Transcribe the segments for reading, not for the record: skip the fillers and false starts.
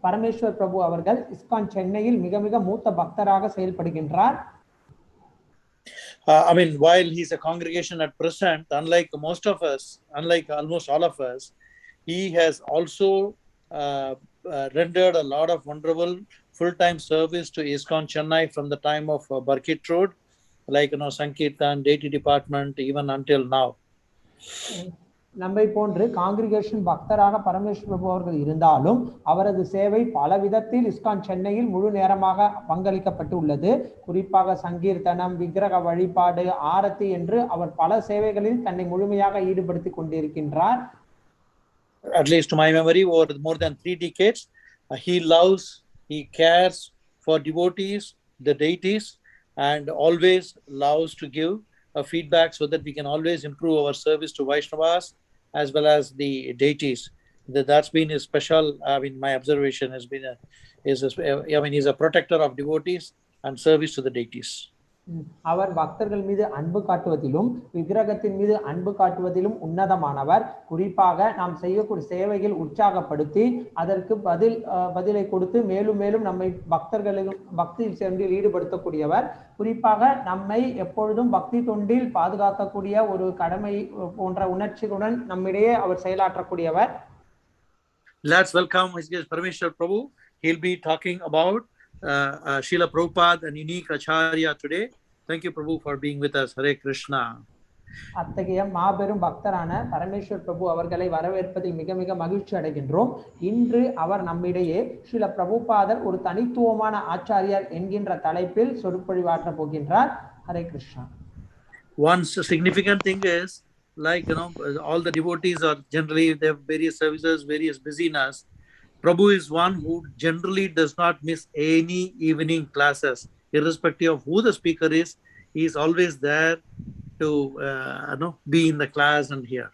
பரமேஸ்வர் பிரபு அவர்கள் இஸ்கான் சென்னையில் மிக மிக மூத்த பக்தராக செயல்படுகின்றார். I mean, while he's a congregation at present, unlike most of us, unlike almost all of us, he has also rendered a lot of wonderful full-time service to ISKCON Chennai from the time of Barkit Road, like, Sankirtan, deity department, even until now. நம்மை போன்று congregation பக்தராக Parameshwar பிரபு அவர்கள் இருந்தாலும் அவரது சேவை பல விதத்தில் ISKCON சென்னையில் முழு நேரமாக பங்களிக்கப்பட்டு உள்ளது. குறிப்பாக சங்கீர்த்தனம், விக்கிரக வழிபாடு, ஆரத்தி என்று அவர் பல சேவைகளில் தன்னை முழுமையாக ஈடுபடுத்திக் கொண்டிருக்கின்றார். At least to my memory, over more than 3 decades, he loves, he cares for devotees, the deities, and always loves to give a feedback so that we can always improve our service to Vaishnavas as well as the deities. That's been his special, my observation has been, he's a protector of devotees and service to the deities. அவர் பக்தர்கள் மீது அன்பு காட்டுவதிலும் விக்கிரகத்தின் மீது அன்பு காட்டுவதிலும் உன்னதமானவர். குறிப்பாக நாம் செய்யக்கூடிய சேவைகள் உற்சாகப்படுத்தி அதற்கு பதிலை கொடுத்து மேலும் மேலும் நம்மை பக்தர்களும் பக்தியில் சென்று ஈடுபடுத்தக்கூடியவர். குறிப்பாக நம்மை எப்பொழுதும் பக்தி தொண்டில் பாதுகாக்கக்கூடிய ஒரு கடமை போன்ற உணர்ச்சிகளுடன் நம்மிடையே அவர் செயலாற்றக்கூடியவர். Let's welcome His Grace Parameshwar Prabhu. He'll be talking about Srila Prabhupada and Unique Acarya today. Thank you, Prabhu, for being with us. Hare Krishna. அத்தகைய மாபெரும் பக்தரான பரமேஸ்வர் பிரபு அவர்களை வரவேற்பதில் மிக மிக மகிழ்ச்சி அடைகின்றோம். இன்று அவர் நம்மிடையே ஸ்ரீல பிரபுபாதர் ஒரு தனித்துவமான ஆச்சாரியார் என்கின்ற தலைப்பில் சொற்பொழிவாற்ற போகின்றார். Hare Krishna. One significant thing is, like, all the devotees are generally, they have various services, various busyness. Prabhu is one who generally does not miss any evening classes. Irrespective of who the speaker is, he is always there to be in the class and hear.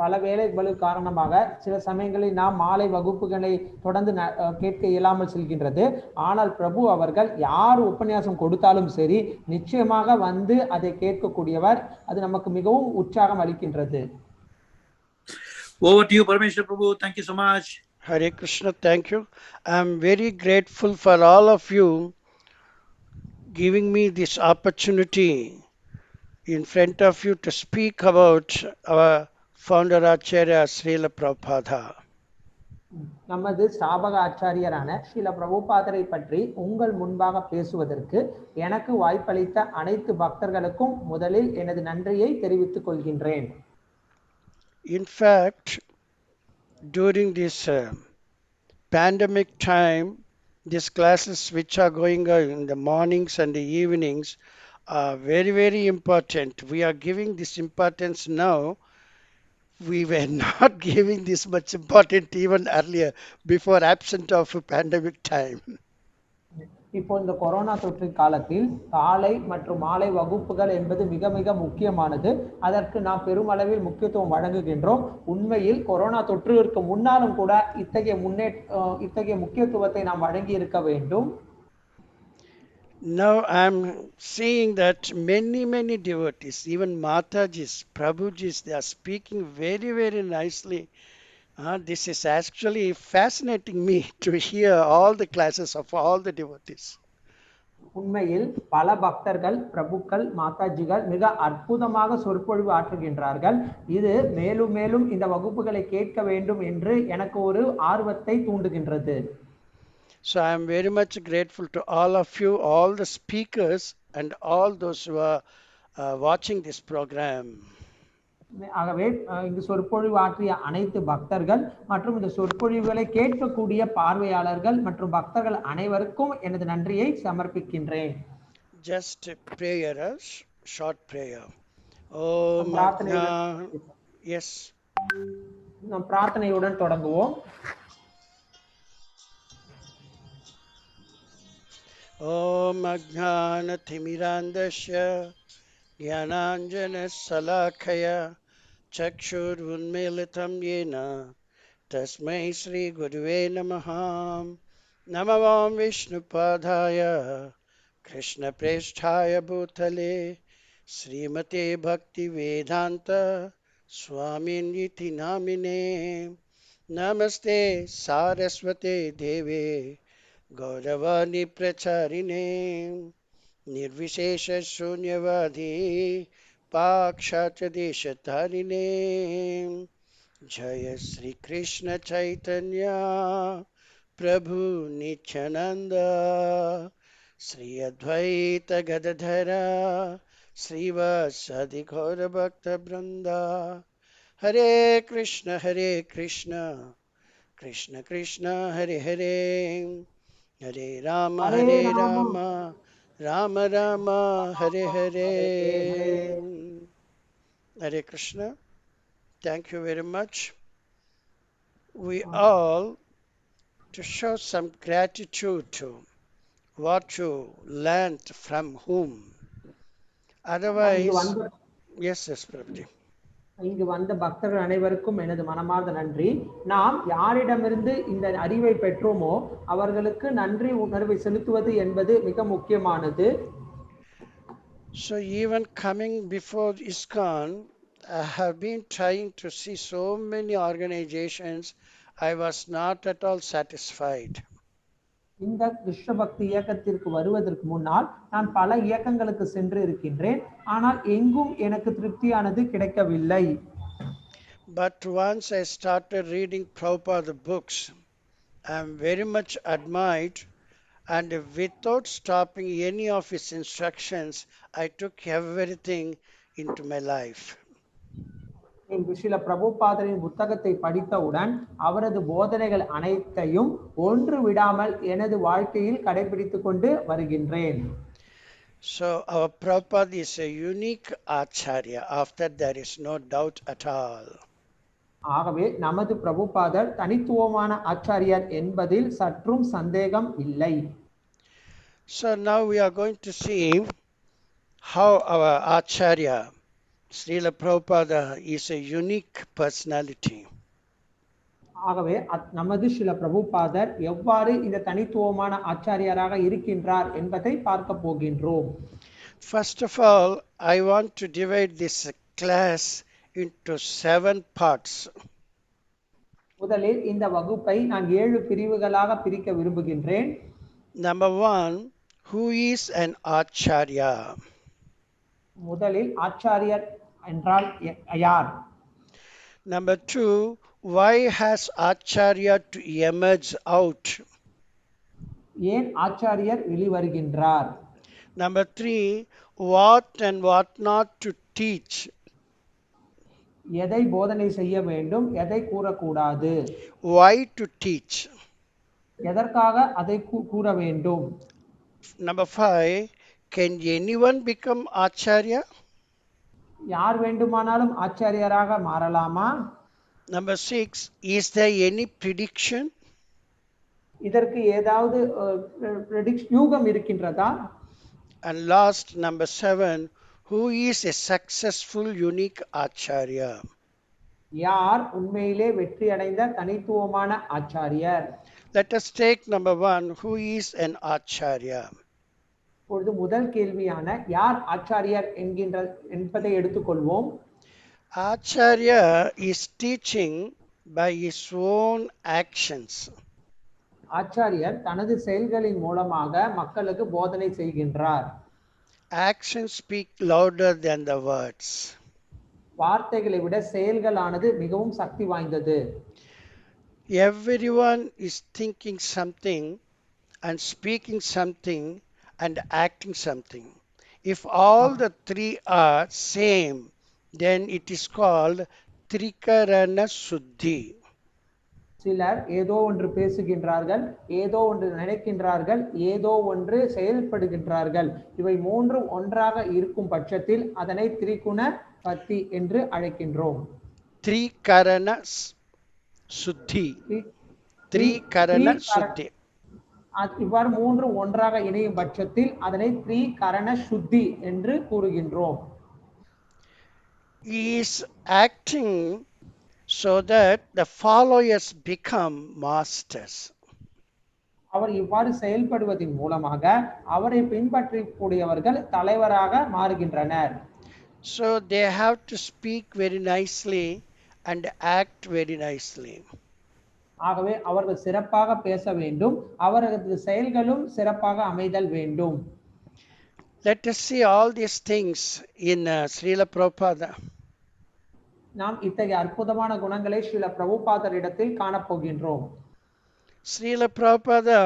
பல வேலைகள் காரணமாக சில சமயங்களில் நாம் மாலை வகுப்புகளை தொடர்ந்து கேட்க இயலாமல் செல்கின்றது. ஆனால் பிரபு அவர்கள் யார் உபன்யாசம் கொடுத்தாலும் சரி நிச்சயமாக வந்து அதை கேட்கக்கூடியவர். அது நமக்கு மிகவும் உற்சாகம் அளிக்கின்றது. Over to you, Parameshwar Prabhu. Thank you so much. Hare Krishna, thank you. I am very grateful for all of you giving me this opportunity in front of you to speak about our founder Acarya Srila Prabhupada. நமது ஸ்தாபக ஆச்சாரியரான ஸ்ரீல பிரபுபாதரை பற்றி உங்கள் முன்பாக பேசுவதற்கு எனக்கு வாய்ப்பளித்த அனைத்து பக்தர்களுக்கும் முதலில் எனது நன்றியை தெரிவித்துக் கொள்கின்றேன். In fact, during this pandemic time, these classes which are going on in the mornings and the evenings are very, very important. We are giving this importance now. We were not giving this much importance even earlier, before absent of a pandemic time. இப்போ இந்த corona தொற்று காலத்தில் காலை மற்றும் மாலை வகுப்புகள் என்பது மிக மிக முக்கியமானது. அதற்கு நாம் பெருமளவில் முக்கியத்துவம் வழங்குகின்றோம். உண்மையில் கொரோனா தொற்றுக்கு முன்னாலும் கூட இத்தகைய முக்கியத்துவத்தை நாம் வழங்கி இருக்க வேண்டும். Now I am seeing that many devotees, even Matajis, Prabhujis, they are speaking very, very nicely. This is actually fascinating me to hear all the classes of all the devotees. உண்மையில் பல பக்தர்கள், பிரபுக்கள், மாதாஜிகள் மிக அற்புதமாக சொற்பொழிவு ஆற்றுகின்றார்கள். இது மேலும் மேலும் இந்த வகுப்புகளை கேட்க வேண்டும் என்று எனக்கு ஒரு ஆர்வத்தை தூண்டுகின்றது. So I am very much grateful to all of you, all the speakers and all those who are watching this program. ஆகவே இங்கு சொற்பொழிவு ஆற்றிய அனைத்து பக்தர்கள் மற்றும் இந்த சொற்பொழிவுகளை கேட்கக்கூடிய பார்வையாளர்கள் மற்றும் பக்தர்கள் அனைவருக்கும் எனது நன்றியை சமர்ப்பிக்கின்றேன். Just prayer, short prayer. Yes. நாம் பிரார்த்தனையுடன் தொடங்குவோம். Om Ajnanathimirantasya Jnananjanasalakaya Chakshurunmilitam Yena Tasmai Shri Guruve Namaha. Namavam Vishnupadaya Krishna Presthaya Bhutale Srimate Bhakti Vedanta Swaminiti Namine. Namaste Saraswate Deve Gauravani Pracharine Nirvishesha Shunyavadi Pakshachadeshatarine Jaya Sri Krishna Chaitanya Prabhu Nityananda Sri Advaita Gadadhara Srivasadi Gaura Bhakta Brinda Hare Krishna Hare Krishna Krishna Krishna Hare Hare Hare Rama Hare Hare Rama, Rama Rama Rama Hare Hare Hare Hare. Hare Krishna. Thank you very much. We all to show some gratitude to what you learned from whom. இங்கு Otherwise, வந்த yes, Prabhuji. இங்கு வந்த பக்தர்கள் அனைவருக்கும் எனது மனமார்ந்த நன்றி. நாம் யாரிடமிருந்து இந்த அறிவை பெற்றோமோ அவர்களுக்கு நன்றி உணர்வை செலுத்துவது என்பது மிக முக்கியமானது. So even coming before ISKCON, I have been trying to see so many organizations. I was not at all satisfied. இந்த கிருஷ்ண பக்தி இயக்கத்திற்கு வருவதற்கு முன்னால் நான் பல இயக்கங்களுக்கு சென்று இருக்கின்றேன். ஆனால் எங்கும் எனக்கு திருப்தியானது கிடைக்கவில்லை. But once I started reading Prabhupada books, I am very much admired, and without stopping any of his instructions, I took everything into my life. Srila பிரபுபாதரின் புத்தகத்தை படித்தவுடன் அவரது போதனைகள் அனைத்தையும் ஒன்று விடாமல் எனது வாழ்க்கையில் கடைபிடித்துக் கொண்டு வருகின்றேன். So our Prabhupada is a unique Acharya. After there is no doubt at all. ஆகவே நமது பிரபுபாதர் தனித்துவமான ஆச்சாரியர் என்பதில் சற்றும் சந்தேகம் இல்லை. So now we are going to see how our Acharya, Srila Prabhupada, is a unique personality. ஆகவே நமது ஸ்ரீல பிரபுபாதர் எவ்வாறு இந்த தனித்துவமான ஆச்சாரியராக இருக்கின்றார் என்பதை பார்க்க போகின்றோம். First of all, I want to divide this class into 7 parts. முதலில் இந்த வகுப்பை நான் 7 பிரிவுகளாக பிரிக்க விரும்புகின்றேன். Number 1, who is an Acharya? முதலில் ஆச்சாரியர் என்றால் யார்? Number 2, why has Acharya to emerge out? ஏன் ஆச்சாரியர் வெளிவருகின்றார்? Number 3, what and what not to teach? எதை போதனை செய்ய வேண்டும், எதை கூறக்கூடாது? Why to teach? எதற்காக அதை கூற வேண்டும்? Number 5, can anyone become Acharya? யார் வேண்டுமானாலும் ஆச்சாரியராக மாறலாமா? Number 6, is there any prediction? இதற்கு ஏதாவது யூகம் இருக்கின்றதா? And last, number 7, who is a successful unique Acharya? யார் உண்மையிலே வெற்றி அடைந்த தனித்துவமான ஆச்சாரியர்? Let us take number 1, who is an Acharya? இப்பொழுது முதல் கேள்வியான யார் ஆச்சாரியர் என்பதை எடுத்துக்கொள்வோம். Acharya is teaching by his own actions. ஆச்சாரியர் தனது செயல்களின் மூலமாக மக்களுக்கு போதனை செய்கின்றார். Actions speak louder than the words. வார்த்தைகளை விட செயல்களானது மிகவும் சக்தி வாய்ந்தது. Everyone is thinking something and speaking something and acting something. If all the three are same, then it is called Trikarana Suddhi. சிலர் ஏதோ ஒன்று பேசுகின்றார்கள், ஏதோ ஒன்று நினைக்கின்றார்கள், ஏதோ ஒன்று செயல்படுகின்றார்கள். இவை மூன்றும் ஒன்றாக இருக்கும் பட்சத்தில் அதனை திரிகுண பத்தி என்று அழைக்கின்றோம். Trikarana Suddhi. Trikarana Suddhi. இவ்வாறு மூன்று ஒன்றாக இணையும் பட்சத்தில் அதனை த்ரிகரண சுத்தி என்று கூறுகின்றோம். He is acting so that the followers become masters. அவர் இவ்வாறு செயல்படுவதன் மூலமாக அவரை பின்பற்றக்கூடியவர்கள் தலைவராக மாறுகின்றனர். So they have to speak very nicely and act very nicely. ஆகவே அவர்கள் சிறப்பாக பேச வேண்டும், அவரது செயல்களும் சிறப்பாக அமைதல் வேண்டும். Let us see all these things in Srila Prabhupada. நாம் இத்தகைய அற்புதமான குணங்களை Srila பிரபுபாதரிடத்தில் காணப்போகின்றோம். Srila Prabhupada,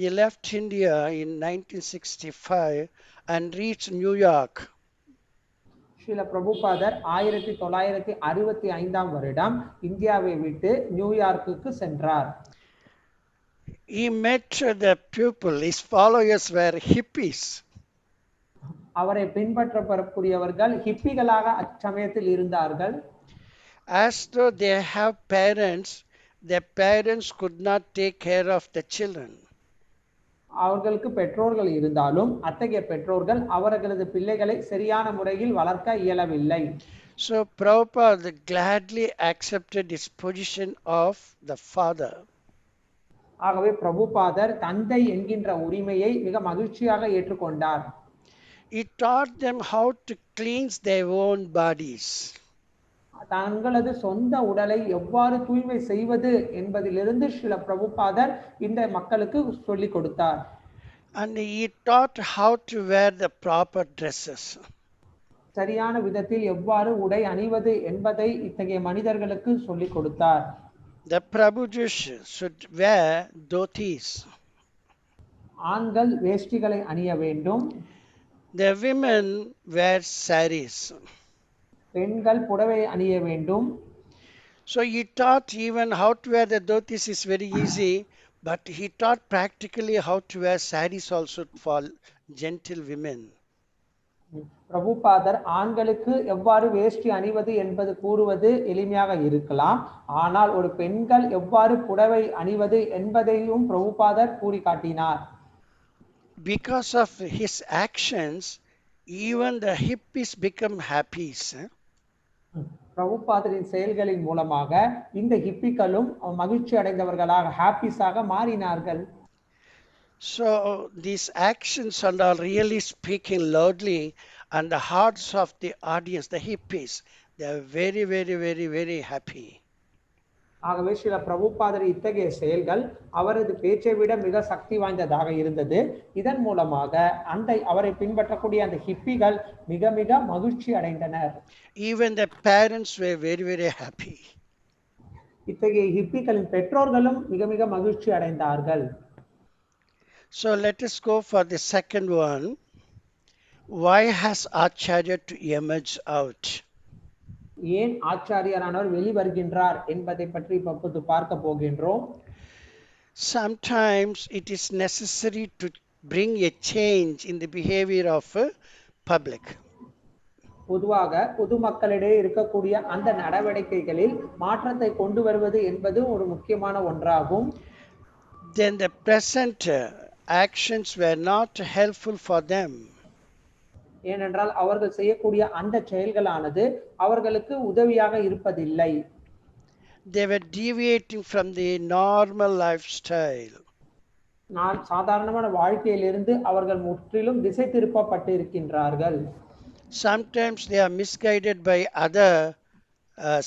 he left India in 1965 and reached New York. Srila பிரபுபாதர் 1965 வருடம் இந்தியாவை விட்டு நியூயார்க்குக்கு சென்றார். He met the people, his followers were hippies. அவரை பின்பற்றக்கூடியவர்கள் ஹிப்பிகளாக அச்சமயத்தில் இருந்தார்கள். As though they have parents, their parents could not take care of the children. அவர்களுக்கு பெற்றோர்கள் இருந்தாலும் அத்தகைய பெற்றோர்கள் அவர்களது பிள்ளைகளை சரியான முறையில் வளர்க்க இயலவில்லை. So Prabhupada gladly accepted his position of the father. ஆகவே பிரபுபாதர் தந்தை என்கின்ற உரிமையை மிக மகிழ்ச்சியாக ஏற்றுக்கொண்டார். He taught them how to cleanse their own bodies. தங்களது சொந்த உடலை எவ்வாறு தூய்மை செய்வது என்பதிலிருந்து ஸ்ரீல பிரபுபாதர் இந்த மக்களுக்கு சொல்லிக் கொடுத்தார். And he taught how to wear the proper dresses. சரியான விதத்தில் எவ்வாறு உடை அணிவது என்பதை இத்தகைய மனிதர்களுக்கு சொல்லிக் கொடுத்தார். The Prabhujas should wear dhotis. ஆண்கள் வேஷ்டிகளை அணிய வேண்டும். The women wear saris. பெண்கள் புடவை அணிய வேண்டும். So he taught even how to wear the dhotis is very easy, but he taught practically how to wear saris also for gentle women. பிரபுபாதர் ஆண்களுக்கு எவ்வாறு வேஷ்டி அணிவது என்பது கூறுவது எளிமையாக இருக்கலாம், ஆனால் ஒரு பெண்கள் எவ்வாறு புடவை அணிவது என்பதையும் பிரபுபாதர் கூறி காட்டினார். Because of his actions, even the hippies become happy. பிரபுபாதரின் செயல்களின் மூலமாக இந்த ஹிப்பிகளும் மகிழ்ச்சி அடைந்தவர்களாக ஹாப்பிஸாக மாறினார்கள். So these actions are really speaking loudly, and the hearts of the audience, the hippies, they are very, very, very, very happy. ஆகவே சில பிரபுபாதர் இத்தகைய செயல்கள் அவரது பேச்சை விட மிக சக்தி வாய்ந்ததாக இருந்தது. இதன் மூலமாக அவரை பின்பற்றக்கூடிய அந்த ஹிப்பிகள் மிக மிக மகிழ்ச்சி அடைந்தனர். Even the parents were very, very happy. இத்தகைய ஹிப்பிகளின் பெற்றோர்களும் மிக மிக மகிழ்ச்சி அடைந்தார்கள். So let us go for the second one. Why has Acarya to emerge out? ஏன் ஆச்சாரியரானவர் வெளிவருகின்றார் என்பதை பற்றி இப்போது பார்க்க போகின்றோம். Sometimes it is necessary to bring a change in the behavior of public. பொதுவாக பொதுமக்களிடையே இருக்கக்கூடிய அந்த நடவடிக்கைகளில் மாற்றத்தை கொண்டு வருவது என்பது ஒரு முக்கியமான ஒன்றாகும். Then the present actions were not helpful for them. ஏனென்றால் அவர்கள் செய்யக்கூடிய அந்த செயல்களானது அவர்களுக்கு உதவியாக இருப்பதில்லை. They were deviating from the normal lifestyle. நான் சாதாரணமான வாழ்க்கையிலிருந்து அவர்கள் முற்றிலும் திசை திருப்பப்பட்டு இருக்கின்றார்கள். Sometimes they are misguided by other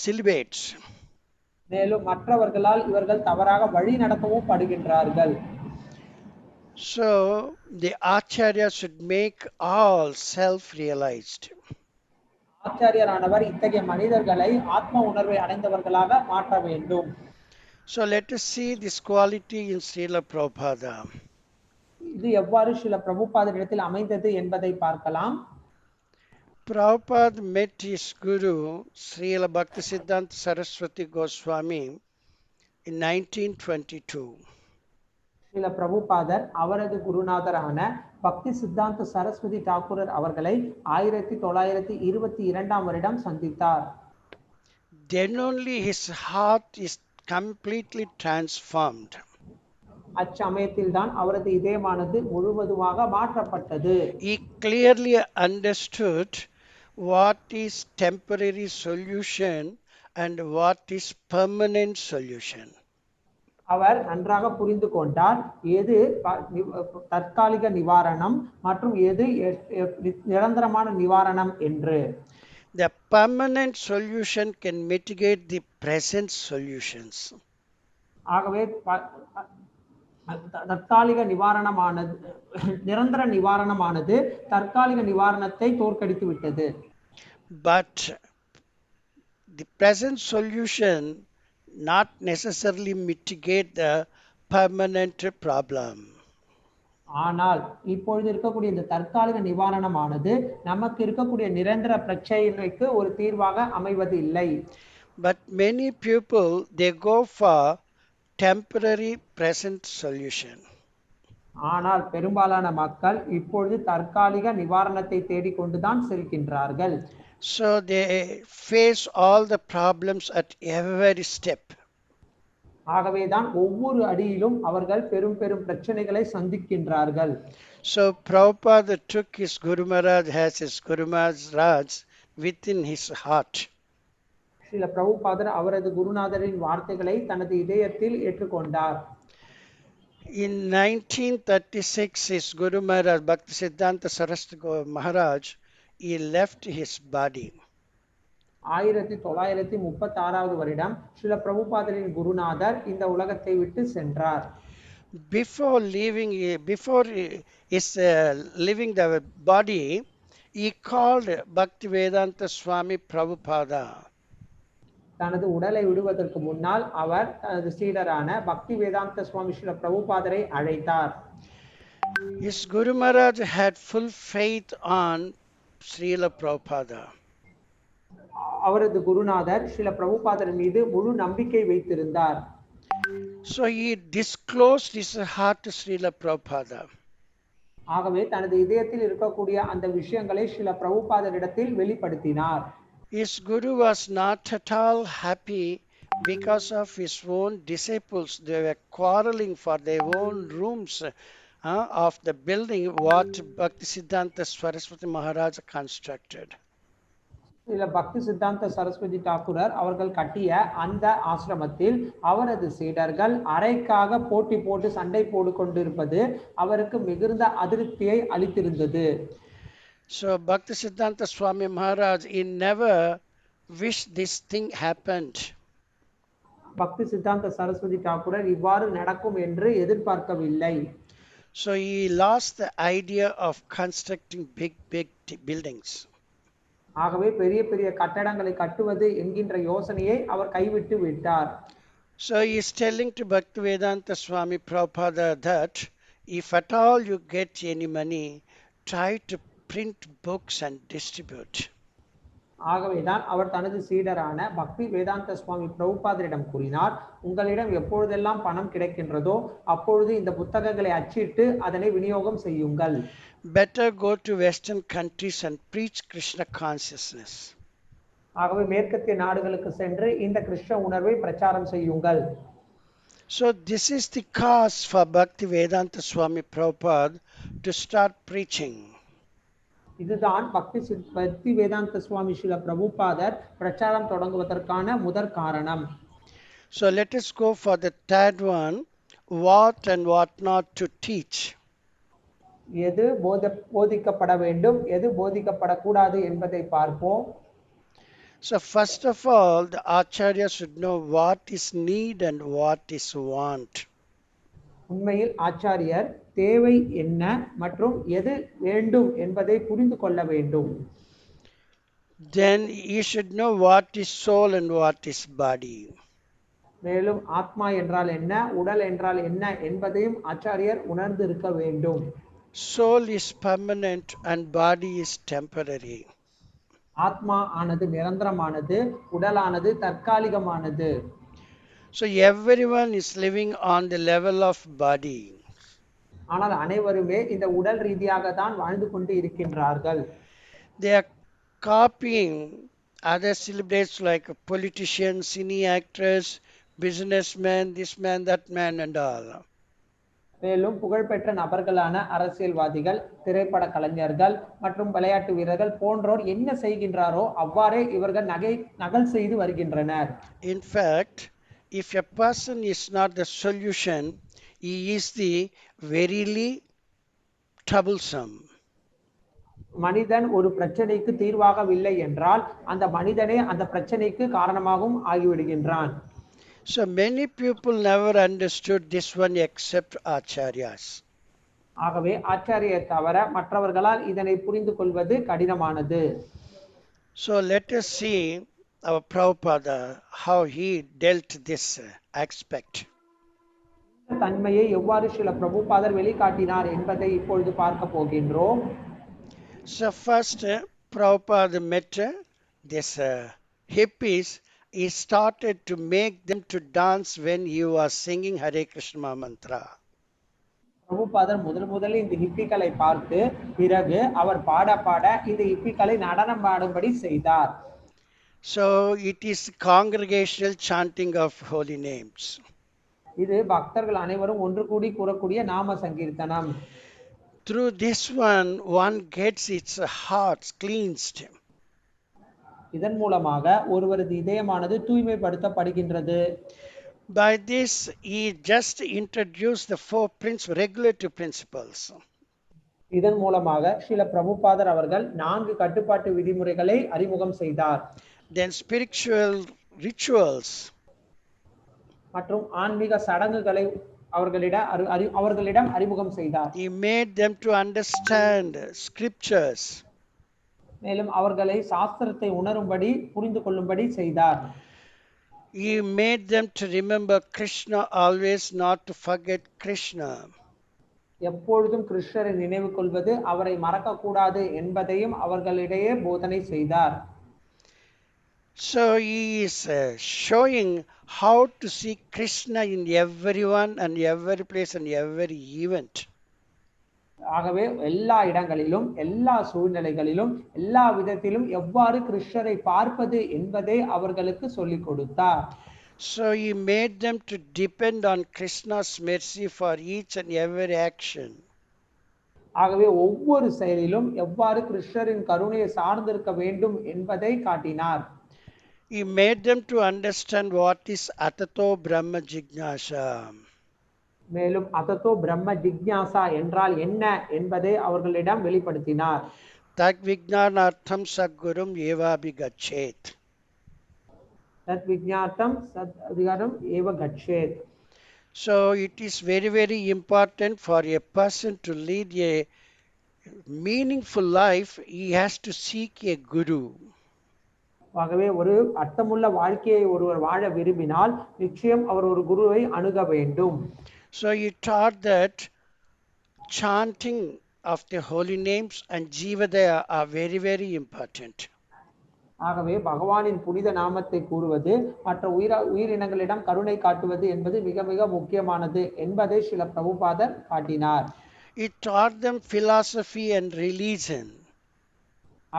celibates. மேலும் மற்றவர்களால் இவர்கள் தவறாக வழி நடத்தவும் படுகின்றார்கள். So the Acharya should make all self-realized. ஆச்சாரியரானவர் இத்தகைய மனிதர்களை ஆத்ம உணர்வை அடைந்தவர்களாக மாற்ற வேண்டும். So let us see this quality in Srila Prabhupada. இது எவ்வாறு ஸ்ரீல பிரபுபாதரிடத்தில் அமைந்தது என்பதை பார்க்கலாம். Prabhupada met his guru Srila Bhaktisiddhanta Saraswati Goswami in 1922. Srila பிரபுபாதர் அவரது குருநாதரான பக்தி சித்தாந்த சரஸ்வதி தாக்கூரர் அவர்களை 1922 வருடம் சந்தித்தார். Then only his heart is completely transformed. அச்சமயத்தில் தான் அவரது இதயமானது முழுவதுமாக மாற்றப்பட்டது. He clearly understood what is temporary solution and what is permanent solution. அவர் நன்றாக புரிந்து கொண்டார் எது தற்காலிக நிவாரணம் மற்றும் எது நிரந்தரமான நிவாரணம் என்று. The permanent solution can mitigate the present solutions. ஆகவே தற்காலிக நிவாரணமானது நிரந்தர நிவாரணமானது தற்காலிக நிவாரணத்தை தோற்கடித்து விட்டது. But the present solution not necessarily mitigate the permanent problem. ஆனால் இப்பொழுது இருக்கக்கூடிய இந்த தற்காலிக நிவாரணமானது நமக்கு இருக்கக்கூடிய நிரந்தர பிரச்சனைக்கு ஒரு தீர்வாக அமைவது இல்லை. But many people they go for temporary present solution. ஆனால் பெரும்பாலான மக்கள் இப்பொழுது தற்காலிக நிவாரணத்தை தேடிக்கொண்டுதான் செல்கின்றார்கள். So they face all the problems at every step. ஆகவேதான் ஒவ்வொரு அடியிலும் அவர்கள் பெரும் பெரும் பிரச்சனைகளை சந்திக்கின்றார்கள். So Prabhupada took his Guru Maharaj as his Guru Maharaj within his heart. Srila பிரபுபாதர் அவரது குருநாதரின் வார்த்தைகளை தனது இதயத்தில் ஏற்றுக்கொண்டார். In 1936, his Guru Maharaj, Bhaktisiddhanta Saraswati Maharaj, he left his body. 1936வது வருடம் ஸ்ரீல பிரபுபாதரின் குருநாதர் இந்த உலகத்தை விட்டு சென்றார். Before his leaving the body, he called Bhaktivedanta Swami Prabhupada. தனது உடலை விடுவதற்கு முன்னால் அவர் தனது சீடரான பக்தி வேதாந்த சுவாமி ஸ்ரீல பிரபுபாதரை அழைத்தார். His Guru Maharaj had full faith on Srila Prabhupada. அவரது குருநாதர் ஸ்ரீல பிரபுபாதர் மீது முழு நம்பிக்கை வைத்திருந்தார். So he disclosed his heart to Srila Prabhupada. ஆகவே தனது இதயத்தில் இருக்கக்கூடிய அந்த விஷயங்களை ஸ்ரீல பிரபுபாதரிடத்தில் வெளிப்படுத்தினார். His Guru was not at all happy because of his own disciples. They were quarreling for their own rooms of the building what Bhaktisiddhanta Saraswati Maharaj constructed. Srila பக்தி சித்தாந்த சரஸ்வதி தாக்கூரர் அவர்கள் கட்டிய அந்த ஆசிரமத்தில் அவரது சீடர்கள் அறைக்காக போட்டி போட்டு சண்டை போட்டு கொண்டிருப்பது அவருக்கு மிகுந்த அதிருப்தியை அளித்திருந்தது. So Bhaktisiddhanta Swami Maharaj, he never wished this thing happened. பக்தி சித்தாந்த சரஸ்வதி தாக்கூரர் இவ்வாறு நடக்கும் என்று எதிர்பார்க்கவில்லை. So he lost the idea of constructing big buildings. ஆகவே பெரிய பெரிய கட்டடங்களை கட்டுவது என்கின்ற யோசனையை அவர் கைவிட்டு விட்டார். So he is telling to Bhaktivedanta Swami Prabhupada that if at all you get any money, try to print books and distribute. ஆகவேதான் அவர் தனது சீடரான பக்தி வேதாந்த சுவாமி பிரபுபாதரிடம் கூறினார், உங்களிடம் எப்பொழுதெல்லாம் பணம் கிடைக்கின்றதோ அப்பொழுது இந்த புத்தகங்களை அச்சிட்டு அதனை விநியோகம் செய்யுங்கள். Better go to Western countries and preach Krishna consciousness. ஆகவே மேற்கத்திய நாடுகளுக்கு சென்று இந்த கிருஷ்ண உணர்வை பிரச்சாரம் செய்யுங்கள். So this is the cause for Bhakti Vedanta Swami Prabhupada to start preaching. இதுதான் பக்தி வேதாந்த சுவாமி ஸ்ரீல பிரபுபாதர் பிரச்சாரம் தொடங்குவதற்கான முதற் காரணம். So let us go for the third one, what and what not to teach. எது போதிக்கப்பட வேண்டும், எது போதிக்கப்படக்கூடாது என்பதை பார்ப்போம். So first of all, the Acharya should know what is need and what is want. உண்மையில் ஆச்சாரியர் தேவை என்ன மற்றும் எது வேண்டும் என்பதை புரிந்து கொள்ள வேண்டும். Then he should know what is soul and what is body. மேலும் ஆத்மா என்றால் என்ன, உடல் என்றால் என்ன என்பதையும் ஆச்சாரியர் உணர்ந்து இருக்க வேண்டும். Soul is permanent and body is temporary. ஆத்மா ஆனது நிரந்தரமானது, உடலானது தற்காலிகமானது. So everyone is living on the level of body. ஆனால் அனைவருமே இந்த உடல் ரீதியாக தான் வாழ்ந்து கொண்டு இருக்கின்றார்கள். They are copying other celebrities like politicians, cine actors, businessmen, this man, that man and all. மேலும் புகழ்பெற்ற நபர்களான அரசியல்வாதிகள், திரைப்பட கலைஞர்கள் மற்றும் விளையாட்டு வீரர்கள் போன்றோர் என்ன செய்கின்றாரோ அவ்வாறே இவர்கள் நகல் செய்து வருகின்றனர். In fact, if a person is not the solution, he is the verily troublesome. மனிதன் ஒரு பிரச்சனைக்கு தீர்வாகவில்லை என்றால் அந்த மனிதனே அந்த பிரச்சனைக்கு காரணமாகவும் ஆகிவிடுகின்றான். So many people never understood this one except acharyas. ஆகவே ஆச்சாரியை தவிர மற்றவர்களால் இதனை புரிந்து கொள்வது கடினமானது. So let us see our Prabhupada, how he dealt this aspect. தன்மையை எவ்வாறு ஸ்ரீல பிரபுபாதர் வெளிக்காட்டினார் என்பதை இப்பொழுது பார்க்க போகின்றோம். So first, Prabhupada met this hippies. He started to make them to dance when he was singing Hare Krishna mantra. பிரபுபாதர் முதலில் இந்த ஹிப்பிகளை பார்த்து பிறகு அவர் பாட பாட இந்த ஹிப்பிகளை நடனம் ஆடும்படி செய்தார். So it is congregational chanting of holy names. இது பக்தர்கள் அனைவரும் ஒன்று கூடி கூறக்கூடிய நாம சங்கீர்த்தனம். Through this one gets its heart cleansed. இதன் மூலமாக ஒருவரது இதயமானது தூய்மைப்படுத்தப்படுகின்றது. By this, he just introduced the four regulative principles. இதன் மூலமாக ஸ்ரீல பிரபுபாதர் அவர்கள் 4 கட்டுப்பாட்டு விதிமுறைகளை அறிமுகம் செய்தார். Then spiritual rituals. மற்றும் ஆன்மீக சடங்குகளை அவர்களிடம் அறிமுகம் செய்தார். He made them to understand scriptures. மேலும் அவர்களை சாஸ்திரத்தை உணரும்படி புரிந்து கொள்ளும்படி செய்தார். He made them to remember Krishna always, not to forget Krishna. எப்பொழுதும் கிருஷ்ணரை நினைவு கொள்வது, அவரை மறக்க கூடாது என்பதையும் அவர்களிடையே போதனை செய்தார். So he is showing how to see Krishna in everyone and every place and every event. ஆகவே எல்லா இடங்களிலும் எல்லா சூழ்நிலைகளிலும் எல்லா விதத்திலும் எவ்வாறு கிருஷ்ணரை பார்ப்பது என்பதை அவர்களுக்கு சொல்லிக் கொடுத்தார். So he made them to depend on Krishna's mercy for each and every action. ஆகவே ஒவ்வொரு செயலிலும் எவ்வாறு கிருஷ்ணரின் கருணையை சார்ந்திருக்க வேண்டும் என்பதை காட்டினார். He made them to understand what is Atato Brahma Jignasa. மேலும் அததோ பிரம்ம ஜிக்ஞாசா என்றால் என்ன என்பதை அவர்களிடம் வெளிப்படுத்தினார். Tag Vijnanartham Sadgurum Eva Bigachet. தத் விஜ்ஞாத்தம் சத் அதிகாரம் ஏவ கச்சேத். So it is very, very important for a person to lead a meaningful life. He has to seek a guru. ஆகவே ஒரு அர்த்தமுள்ள வாழ்க்கையை ஒருவர் வாழ விரும்பினால் நிச்சயம் அவர் ஒரு குருவை அணுக வேண்டும். So he taught that chanting of the holy names and Jivadaya are very, very important. ஆகவே பகவானின் புனித நாமத்தை கூறுவது மற்ற உயிரினங்களிடம் கருணை காட்டுவது என்பது மிக மிக முக்கியமானது என்பதை ஸ்ரீல பிரபுபாதர் காட்டினார். He taught them philosophy and religion.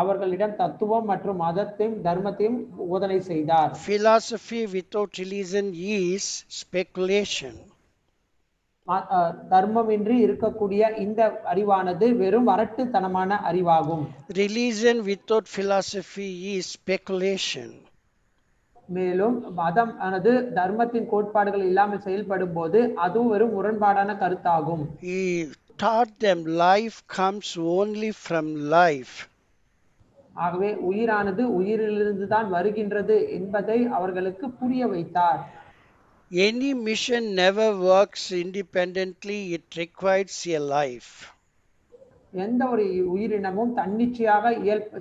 அவர்களிடம் தத்துவம் மற்றும் மதத்தையும் தர்மத்தையும் போதனை செய்தார். Philosophy without religion is speculation. தர்மமின்றி இருக்கக்கூடிய இந்த அறிவானது வெறும் வரட்டுத்தனமான அறிவாகும். Religion without philosophy is speculation. மேலும் மதம் ஆனது தர்மத்தின் கோட்பாடுகள் இல்லாமல் செயல்படும் போது அதுவும் வெறும் முரண்பாடான கருத்தாகும். He taught them life comes only from life. ஆகவே உயிரானது உயிரிலிருந்து தான் வருகின்றது என்பதை அவர்களுக்கு புரிய வைத்தார். Any mission never works independently, it requires a life. எந்த ஒரு உயிரினமும் தன்னிச்சையாக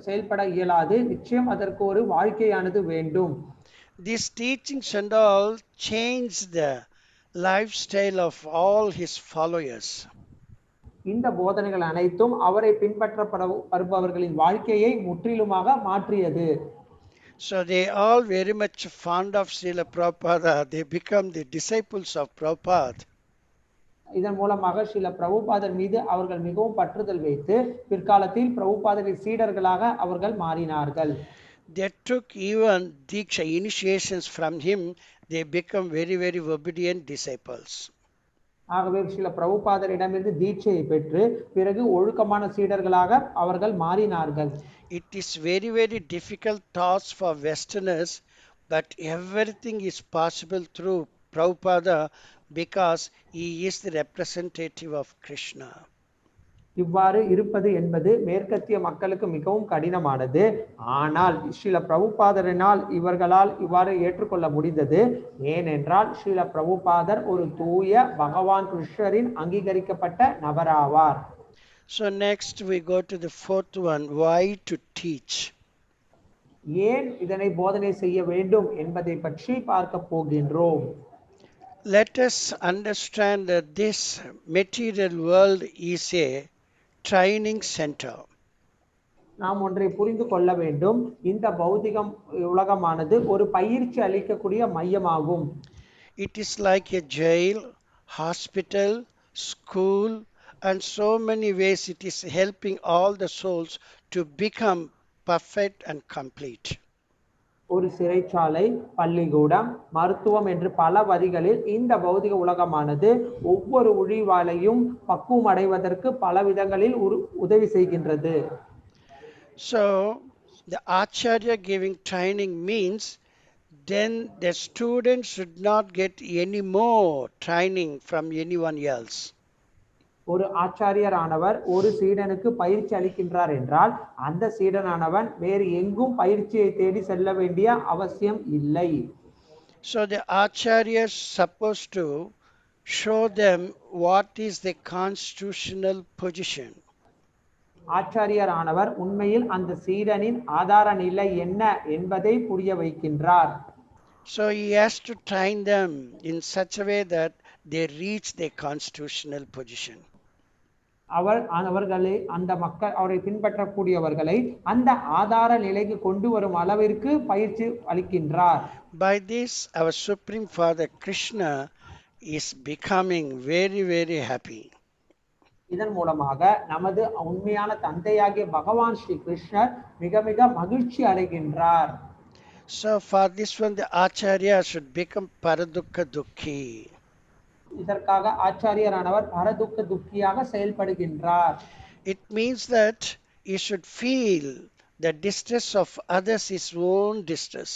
செயல்பட இயலாது, நிச்சயம் அதற்கு ஒரு வாழ்க்கையானது வேண்டும். These teachings and all changed the lifestyle of all his followers. இந்த போதனைகள் அனைத்தும் அவரை பின்பற்றப்படுபவர்களின் வாழ்க்கையை முற்றிலுமாக மாற்றியது. So they all very much fond of Srila Prabhupada. They become the disciples of Prabhupada. இதன் மூலமாக ஸ்ரீல பிரபுபாதர் மீது அவர்கள் மிகவும் பற்றுதல் வைத்து பிற்காலத்தில் பிரபுபாதரின் சீடர்களாக அவர்கள் மாறினார்கள். They took even Diksha initiations from him. They become very, very obedient disciples. ஆகவே ஸ்ரீல பிரபுபாதரிடமிருந்து தீட்சையை பெற்று பிறகு ஒழுக்கமான சீடர்களாக அவர்கள் மாறினார்கள். It is very, very difficult task for Westerners, but everything is possible through Prabhupada because he is the representative of Krishna. இவ்வாறு இருப்பது என்பது மேற்கத்திய மக்களுக்கு மிகவும் கடினமானது. ஆனால் ஸ்ரீல பிரபுபாதரினால் இவர்களால் இவ்வாறு ஏற்றுக்கொள்ள முடிந்தது. ஏனென்றால் ஸ்ரீல பிரபுபாதர் ஒரு தூய பகவான் கிருஷ்ணரின் அங்கீகரிக்கப்பட்ட நபராவார். So next we go to the fourth one, why to teach. ஏன் இதனை போதனை செய்ய வேண்டும் என்பதை பற்றி பார்க்க போகின்றோம். Let us understand that this material world is a training center. நாம் ஒன்றை புரிந்து கொள்ள வேண்டும். இந்த பௌதிகம் உலகமானது ஒரு பயிற்சி அளிக்கக்கூடிய மையமாகும். It is like a jail, hospital, school, and so many ways it is helping all the souls to become perfect and complete. ஒரு சிறைச்சாலை, பள்ளிக்கூடம், மருத்துவம் என்று பல வரிகளில் இந்த பௌதிக உலகமானது ஒவ்வொரு உழிவாளையும் பக்குவம் அடைவதற்கு பல விதங்களில் உதவி செய்கின்றது. So the Acharya giving training means then the student should not get any more training from anyone else. ஒரு ஆச்சாரியரானவர் ஒரு சீடனுக்கு பயிற்சி அளிக்கின்றார் என்றால் அந்த சீடனானவன் வேறு எங்கும் பயிற்சியை தேடி செல்ல வேண்டிய அவசியம் இல்லை. So the Acharya is supposed to show them what is the constitutional position. ஆச்சாரியரானவர் உண்மையில் அந்த சீடனின் ஆதார நிலை என்ன என்பதை புரிய வைக்கின்றார். So he has to train them in such a way that they reach their constitutional position. அவர்களை அந்த மக்கள் அவரை பின்பற்றக்கூடியவர்களை அந்த ஆதார நிலைக்கு கொண்டு வரும் அளவிற்கு பயிற்சி அளிக்கின்றார். By this our Supreme Father Krishna is becoming very, very happy. இதன் மூலமாக நமது உண்மையான தந்தையாகிய பகவான் ஸ்ரீ கிருஷ்ணர் மிக மிக மகிழ்ச்சி அடைகின்றார். So for this one the Acharya should become Paradukha Dukhi. இதற்காக ஆச்சாரியரானவர் பரதுக்க துக்கியாக செயல்படுகின்றார். It means that he should feel the distress of others his own distress.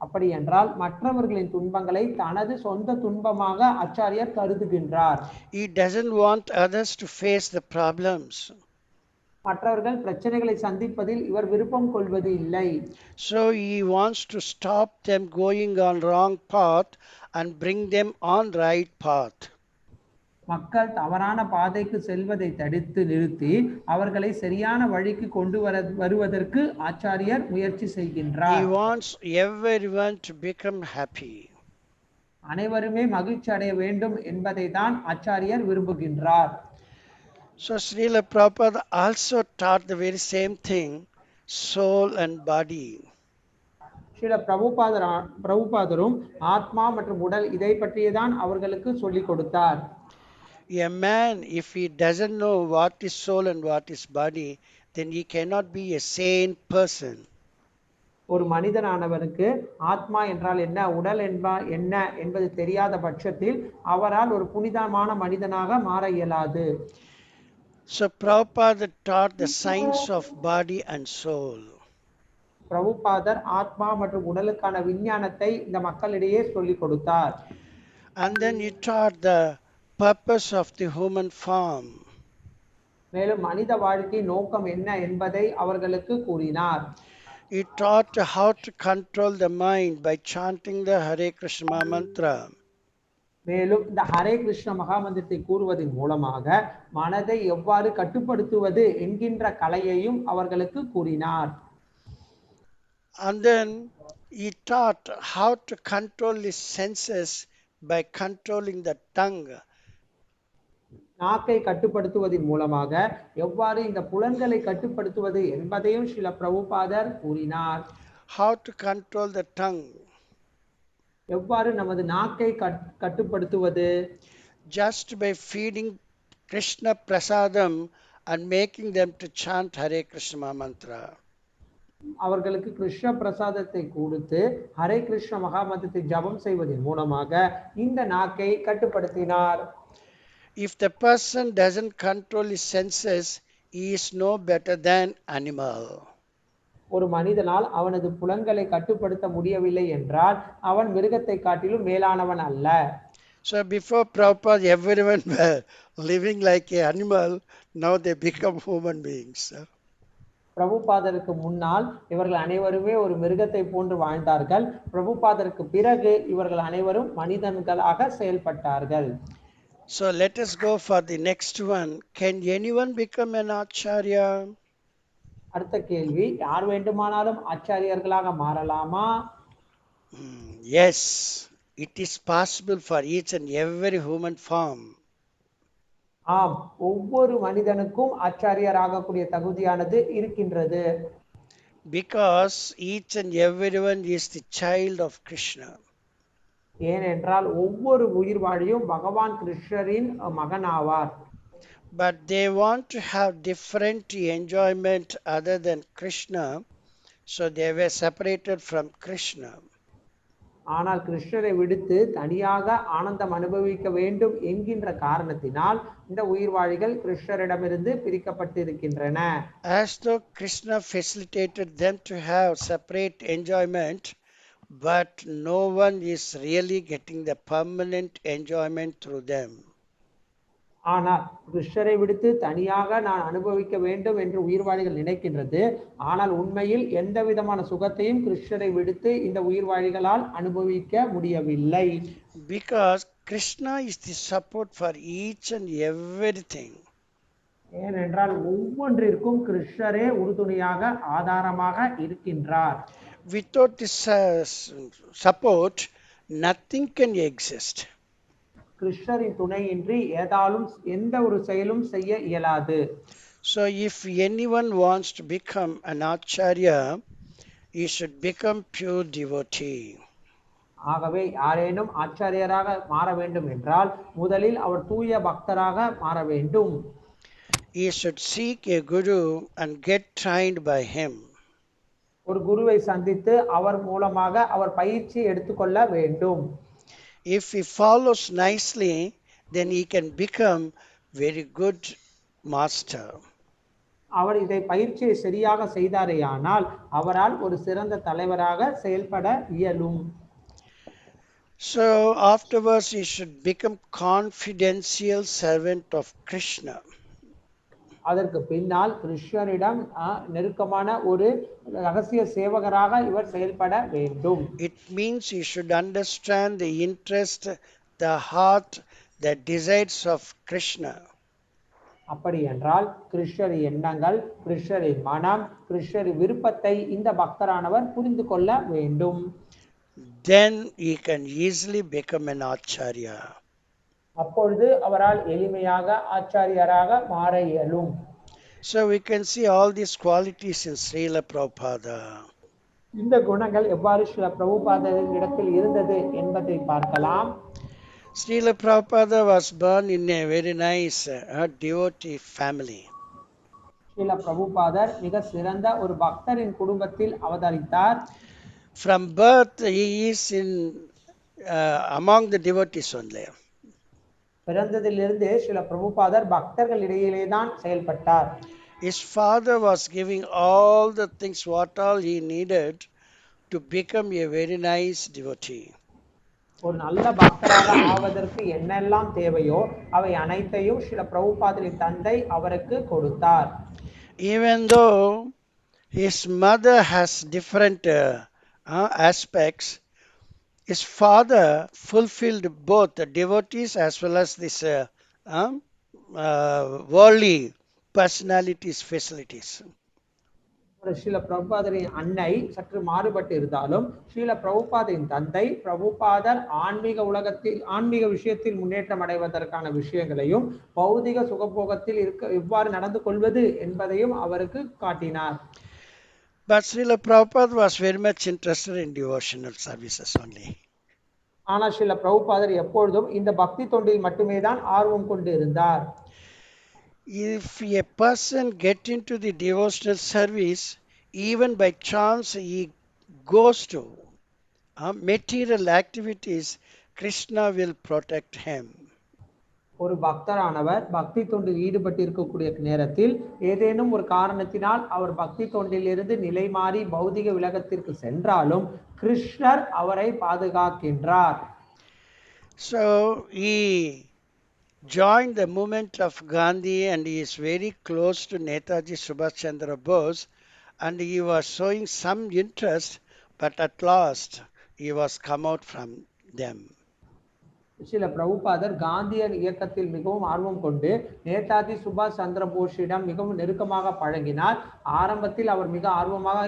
அப்படி என்றால் மற்றவர்களின் துன்பங்களை தனது சொந்த துன்பமாக ஆச்சாரியர் கருதுகின்றார். He doesn't want others to face the problems. மற்றவர்கள் பிரச்சனைகளை சந்திப்பதில் இவர் விருப்பம் கொள்வது இல்லை. So he wants to stop them going on wrong path and bring them on right path. மக்கள் தவறான பாதைக்கு செல்வதை தடுத்து நிறுத்தி அவர்களை சரியான வழிக்கு கொண்டு வருவதற்கு ஆச்சாரியர் முயற்சி செய்கின்றார். He wants everyone to become happy. அனைவருமே மகிழ்ச்சி அடைய வேண்டும் என்பதை தான் ஆச்சாரியர் விரும்புகின்றார். So Srila Prabhupada also taught the very same thing, soul and body. Srila பிரபுபாதரும் ஆத்மா மற்றும் உடல் இதை பற்றியே தான் அவர்களுக்கு சொல்லிக் கொடுத்தார். A man, if he doesn't know what is soul and what is body, then he cannot be a sane person. ஒரு மனிதனானவருக்கு ஆத்மா என்றால் என்ன, உடல் என்ன என்பது தெரியாத பட்சத்தில் அவரால் ஒரு புனிதமான மனிதனாக மாற இயலாது. So Prabhupada taught the science of body and soul. பிரபுபாதர் ஆத்மா மற்றும் உடலுக்கான விஞ்ஞானத்தை இந்த மக்களிடையே சொல்லிக் கொடுத்தார். And then he taught the purpose of the human form. மேலும் மனித வாழ்க்கை நோக்கம் என்ன என்பதை அவர்களுக்கு கூறினார். He taught how to control the mind by chanting the Hare Krishna mantra. மேலும் இந்த ஹரே கிருஷ்ண மகாமந்திரத்தை கூறுவதன் மூலமாக மனதை எவ்வாறு கட்டுப்படுத்துவது என்கின்ற கலையையும் அவர்களுக்கு கூறினார். And then he taught how to control the senses by controlling the tongue. நாக்கை கட்டுப்படுத்துவதன் மூலமாக எவ்வாறு இந்த புலன்களை கட்டுப்படுத்துவது என்பதையும் ஸ்ரீல பிரபுபாதர் கூறினார். How to control the tongue? எவ்வாறு நமது நாக்கை கட்டுப்படுத்துவது? Just by feeding Krishna prasadam and making them to chant Hare Krishna mantra. அவர்களுக்கு கிருஷ்ண பிரசாதத்தை கொடுத்து ஹரே கிருஷ்ண மகாமந்திரத்தை ஜபம் செய்வதன் மூலமாக இந்த நாக்கை கட்டுப்படுத்தினார். If the person doesn't control his senses, he is no better than animal. ஒரு மனிதனால் அவனது புலன்களை கட்டுப்படுத்த முடியவில்லை என்றால் அவன் மிருகத்தை காட்டிலும் மேலானவன் அல்ல. So before Prabhupada, everyone were living like an animal. Now they become human beings. பிரபுபாதருக்கு முன்னால் இவர்கள் அனைவருமே ஒரு மிருகத்தை போன்று வாழ்ந்தார்கள். பிரபுபாதருக்கு பிறகு இவர்கள் அனைவரும் மனிதன்களாக செயல்பட்டார்கள். So let us go for the next one. Can anyone become an acharya? அடுத்த கேள்வி, யார் வேண்டுமானாலும் ஆச்சாரியர்களாக மாறலாமா? Yes, it is possible for each and every human form. ஆம், ஒவ்வொரு மனிதனுக்கும் ஆச்சாரியராகக்கூடிய தகுதியானது இருக்கின்றது. Because each and everyone is the child of Krishna. ஏனென்றால் ஒவ்வொரு உயிர் வாழியும் பகவான் கிருஷ்ணரின் மகனாவார். But they want to have different enjoyment other than Krishna, so they were separated from Krishna. ஆனால் கிருஷ்ணரை விடுத்து தனியாக ஆனந்தம் அனுபவிக்க வேண்டும் என்கின்ற காரணத்தினால் இந்த உயிர்வாழிகள் கிருஷ்ணரிடமிருந்து பிரிக்கப்பட்டிருக்கின்றன. As though Krishna facilitated them to have separate enjoyment, but no one is really getting the permanent enjoyment through them. ஆனால் கிருஷ்ணரை விடுத்து தனியாக நான் அனுபவிக்க வேண்டும் என்று உயிர்வாழிகள் நினைக்கின்றது. ஆனால் உண்மையில் எந்த விதமான சுகத்தையும் கிருஷ்ணரை விடுத்து இந்த உயிர்வாழிகளால் அனுபவிக்க முடியவில்லை. Because Krishna is the support for each and everything. ஏனென்றால் ஒவ்வொன்றிற்கும் கிருஷ்ணரே உறுதுணையாக ஆதாரமாக இருக்கின்றார். Without this support, nothing can exist. கிருஷ்ணரின் துணையின்றி ஏதாலும் எந்த ஒரு செயலும் செய்ய இயலாது. So if anyone wants to become an acharya, he should become pure devotee. ஆகவே யாரேனும் ஆச்சாரியராக மாற வேண்டும் என்றால் முதலில் அவர் தூய பக்தராக மாற வேண்டும். He should seek a guru and get trained by him. ஒரு குருவை சந்தித்து அவர் மூலமாக அவர் பயிற்சி எடுத்துக்கொள்ள வேண்டும். If he follows nicely, then he can become very good master. அவர் இதை பயிற்சியை சரியாக செய்தாரேயானால் அவரால் ஒரு சிறந்த தலைவராக செயல்பட இயலும். So afterwards he should become confidential servant of Krishna. அதற்கு பின்னால் கிருஷ்ணரிடம் நெருக்கமான ஒரு ரகசிய சேவகராக இவர் செயல்பட வேண்டும். It means he should understand the interest, the heart, the desires of Krishna. அப்படி என்றால் கிருஷ்ணரின் எண்ணங்கள், கிருஷ்ணரின் மனம், கிருஷ்ணரின் விருப்பத்தை இந்த பக்தரானவர் புரிந்து கொள்ள வேண்டும். Then he can easily become an acharya. அப்பொழுது அவரால் எளிமையாக ஆச்சாரியராக மாற இயலும். So we can see all these qualities in Srila Prabhupada. இந்த குணங்கள் எவ்வாறு ஸ்ரீல பிரபுபாதரின் இடத்தில் இருந்தது என்பதை பார்க்கலாம். Srila Prabhupada was born in a very nice devotee family. Srila பிரபுபாதர் மிக சிறந்த ஒரு பக்தரின் குடும்பத்தில் அவதரித்தார். From birth he is in among the devotees only. பிறந்ததிலிருந்து ஸ்ரீல பிரபுபாதர் பக்தர்கள் இடையிலே தான் செயல்பட்டார். His father was giving all the things what all he needed to become a very nice devotee. ஒரு நல்ல பக்தராக ஆவதற்கு என்னெல்லாம் தேவையோ அவை அனைத்தையும் ஸ்ரீல பிரபுபாதரின் தந்தை அவருக்கு கொடுத்தார். Even though his mother has different aspects, his father fulfilled both the devotees as well as this worldly personalities facilities. Srila பிரபுபாதரின் அன்னை சற்று மாறுபட்டு இருந்தாலும் ஸ்ரீல பிரபுபாதரின் தந்தை பிரபுபாதர் ஆன்மீக விஷயத்தில் முன்னேற்றம் அடைவதற்கான விஷயங்களையும் பௌதிக சுகபோகத்தில் எவ்வாறு நடந்து கொள்வது என்பதையும் அவருக்கு காட்டினார். But Srila Prabhupada was very much interested in devotional services only. ஆனால் ஸ்ரீல பிரபுபாதர் எப்பொழுதும் இந்த பக்தி தொண்டில் மட்டுமே தான் ஆர்வம் கொண்டு இருந்தார். If a person get into the devotional service, even by chance he goes to material activities, Krishna will protect him. ஒரு பக்தரானவர் பக்தி தொண்டில் ஈடுபட்டு இருக்கக்கூடிய நேரத்தில் ஏதேனும் ஒரு காரணத்தினால் அவர் பக்தி தொண்டிலிருந்து நிலை மாறி பௌதிக உலகத்திற்கு சென்றாலும் கிருஷ்ணர் அவரை பாதுகாக்கின்றார். So he joined the movement of Gandhi and he is very close to Netaji Subhash Chandra Bose and he was showing some interest, but at last he was come out from them. சில பிரபுபாதர் காந்தியர் இயக்கத்தில் மிகவும் ஆர்வம் கொண்டு நேதாஜி சுபாஷ் சந்திர போஸிடம் மிகவும் நெருக்கமாக பழகினார். ஆரம்பத்தில் அவர் மிக ஆர்வமாக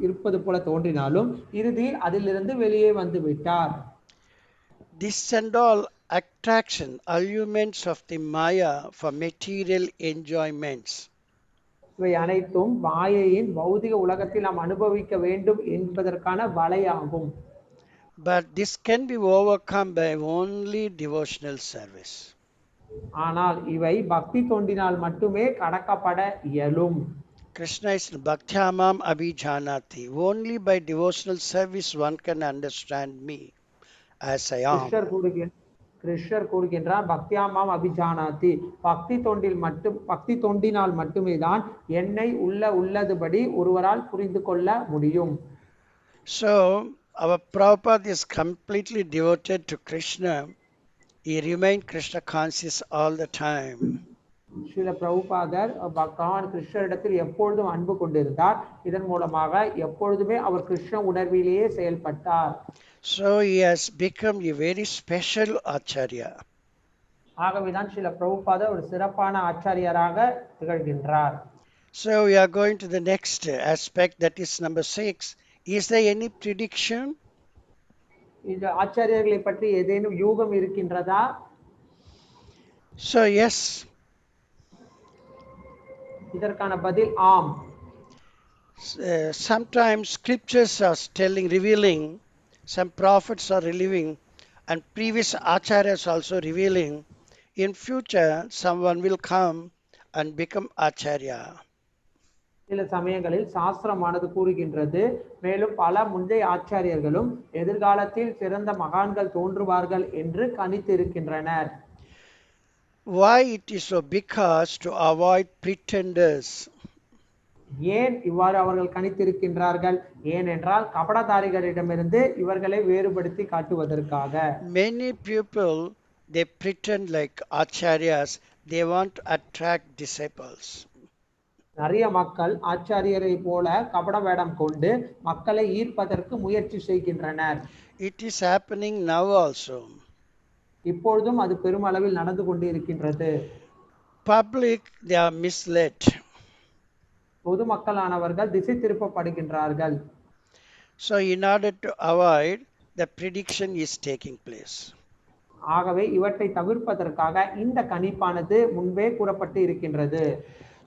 இருப்பது போல தோன்றினாலும் இறுதியில் அதிலிருந்து வெளியே வந்து விட்டார். This and all attraction, allurements of the Maya for material enjoyments. இவை அனைத்தும் மாயையின் பௌதிக உலகத்தில் நாம் அனுபவிக்க வேண்டும் என்பதற்கான வலையாகும். But this can be overcome by only devotional service. ஆனால் இவை பக்தி தொண்டினால் மட்டுமே கடக்கப்பட இயலும். Krishna is Bhaktyamam Abhijanati. Only by devotional service one can understand me as I am. கிருஷ்ணர் கூறுகின்றார் பக்தியாமாம் அபிஜானாதி. பக்தி தொண்டினால் மட்டுமே தான் என்னை உள்ளதுபடி ஒருவரால் புரிந்து கொள்ள முடியும். So our Prabhupada is completely devoted to Krishna. He remained Krishna conscious all the time. Srila பிரபுபாதர் பகவான் கிருஷ்ணரிடத்தில் எப்பொழுதும் அன்பு கொண்டிருந்தார். இதன் மூலமாக எப்பொழுதுமே அவர் கிருஷ்ண உணர்விலேயே செயல்பட்டார். So he has become a very special Acharya. ஆகவேதான் ஸ்ரீல பிரபுபாதர் ஒரு சிறப்பான ஆச்சாரியராக திகழ்கின்றார். So we are going to the next aspect, that is number 6. Is there any prediction? இந்த ஆச்சாரியர்களை பற்றி ஏதேனும் யூகம் இருக்கின்றதா? So yes. இதற்கான பதில் ஆம். Sometimes scriptures are revealing, some prophets are revealing, and previous acharyas also revealing, in future someone will come and become acharya. சில சமயங்களில் சாஸ்திரமானது கூறுகின்றது, மேலும் பல முந்தைய ஆச்சாரியர்களும் எதிர்காலத்தில் சிறந்த மகான்கள் தோன்றுவார்கள் என்று கணித்திருக்கின்றனர். Why it is so? Because to avoid pretenders. ஏன் இவ்வாறு அவர்கள் கணித்திருக்கின்றார்கள்? ஏனென்றால் கபடதாரிகளிடமிருந்து இவர்களை வேறுபடுத்தி காட்டுவதற்காக. Many people, they pretend like acharyas, they want to attract disciples. நிறைய மக்கள் ஆச்சாரியரை போல கபட வேடம் கொண்டு மக்களை ஈர்ப்பதற்கு முயற்சி செய்கின்றனர். It is happening now also. இப்பொழுதும் அது பெருமளவில் நடந்து கொண்டு இருக்கின்றது. Public, they are misled. பொதுமக்களானவர்கள் திசை திருப்பப்படுகின்றார்கள். So in order to avoid, the prediction is taking place. ஆகவே இவற்றை தவிர்ப்பதற்காக இந்த கணிப்பானது முன்பே கூறப்பட்டு இருக்கின்றது.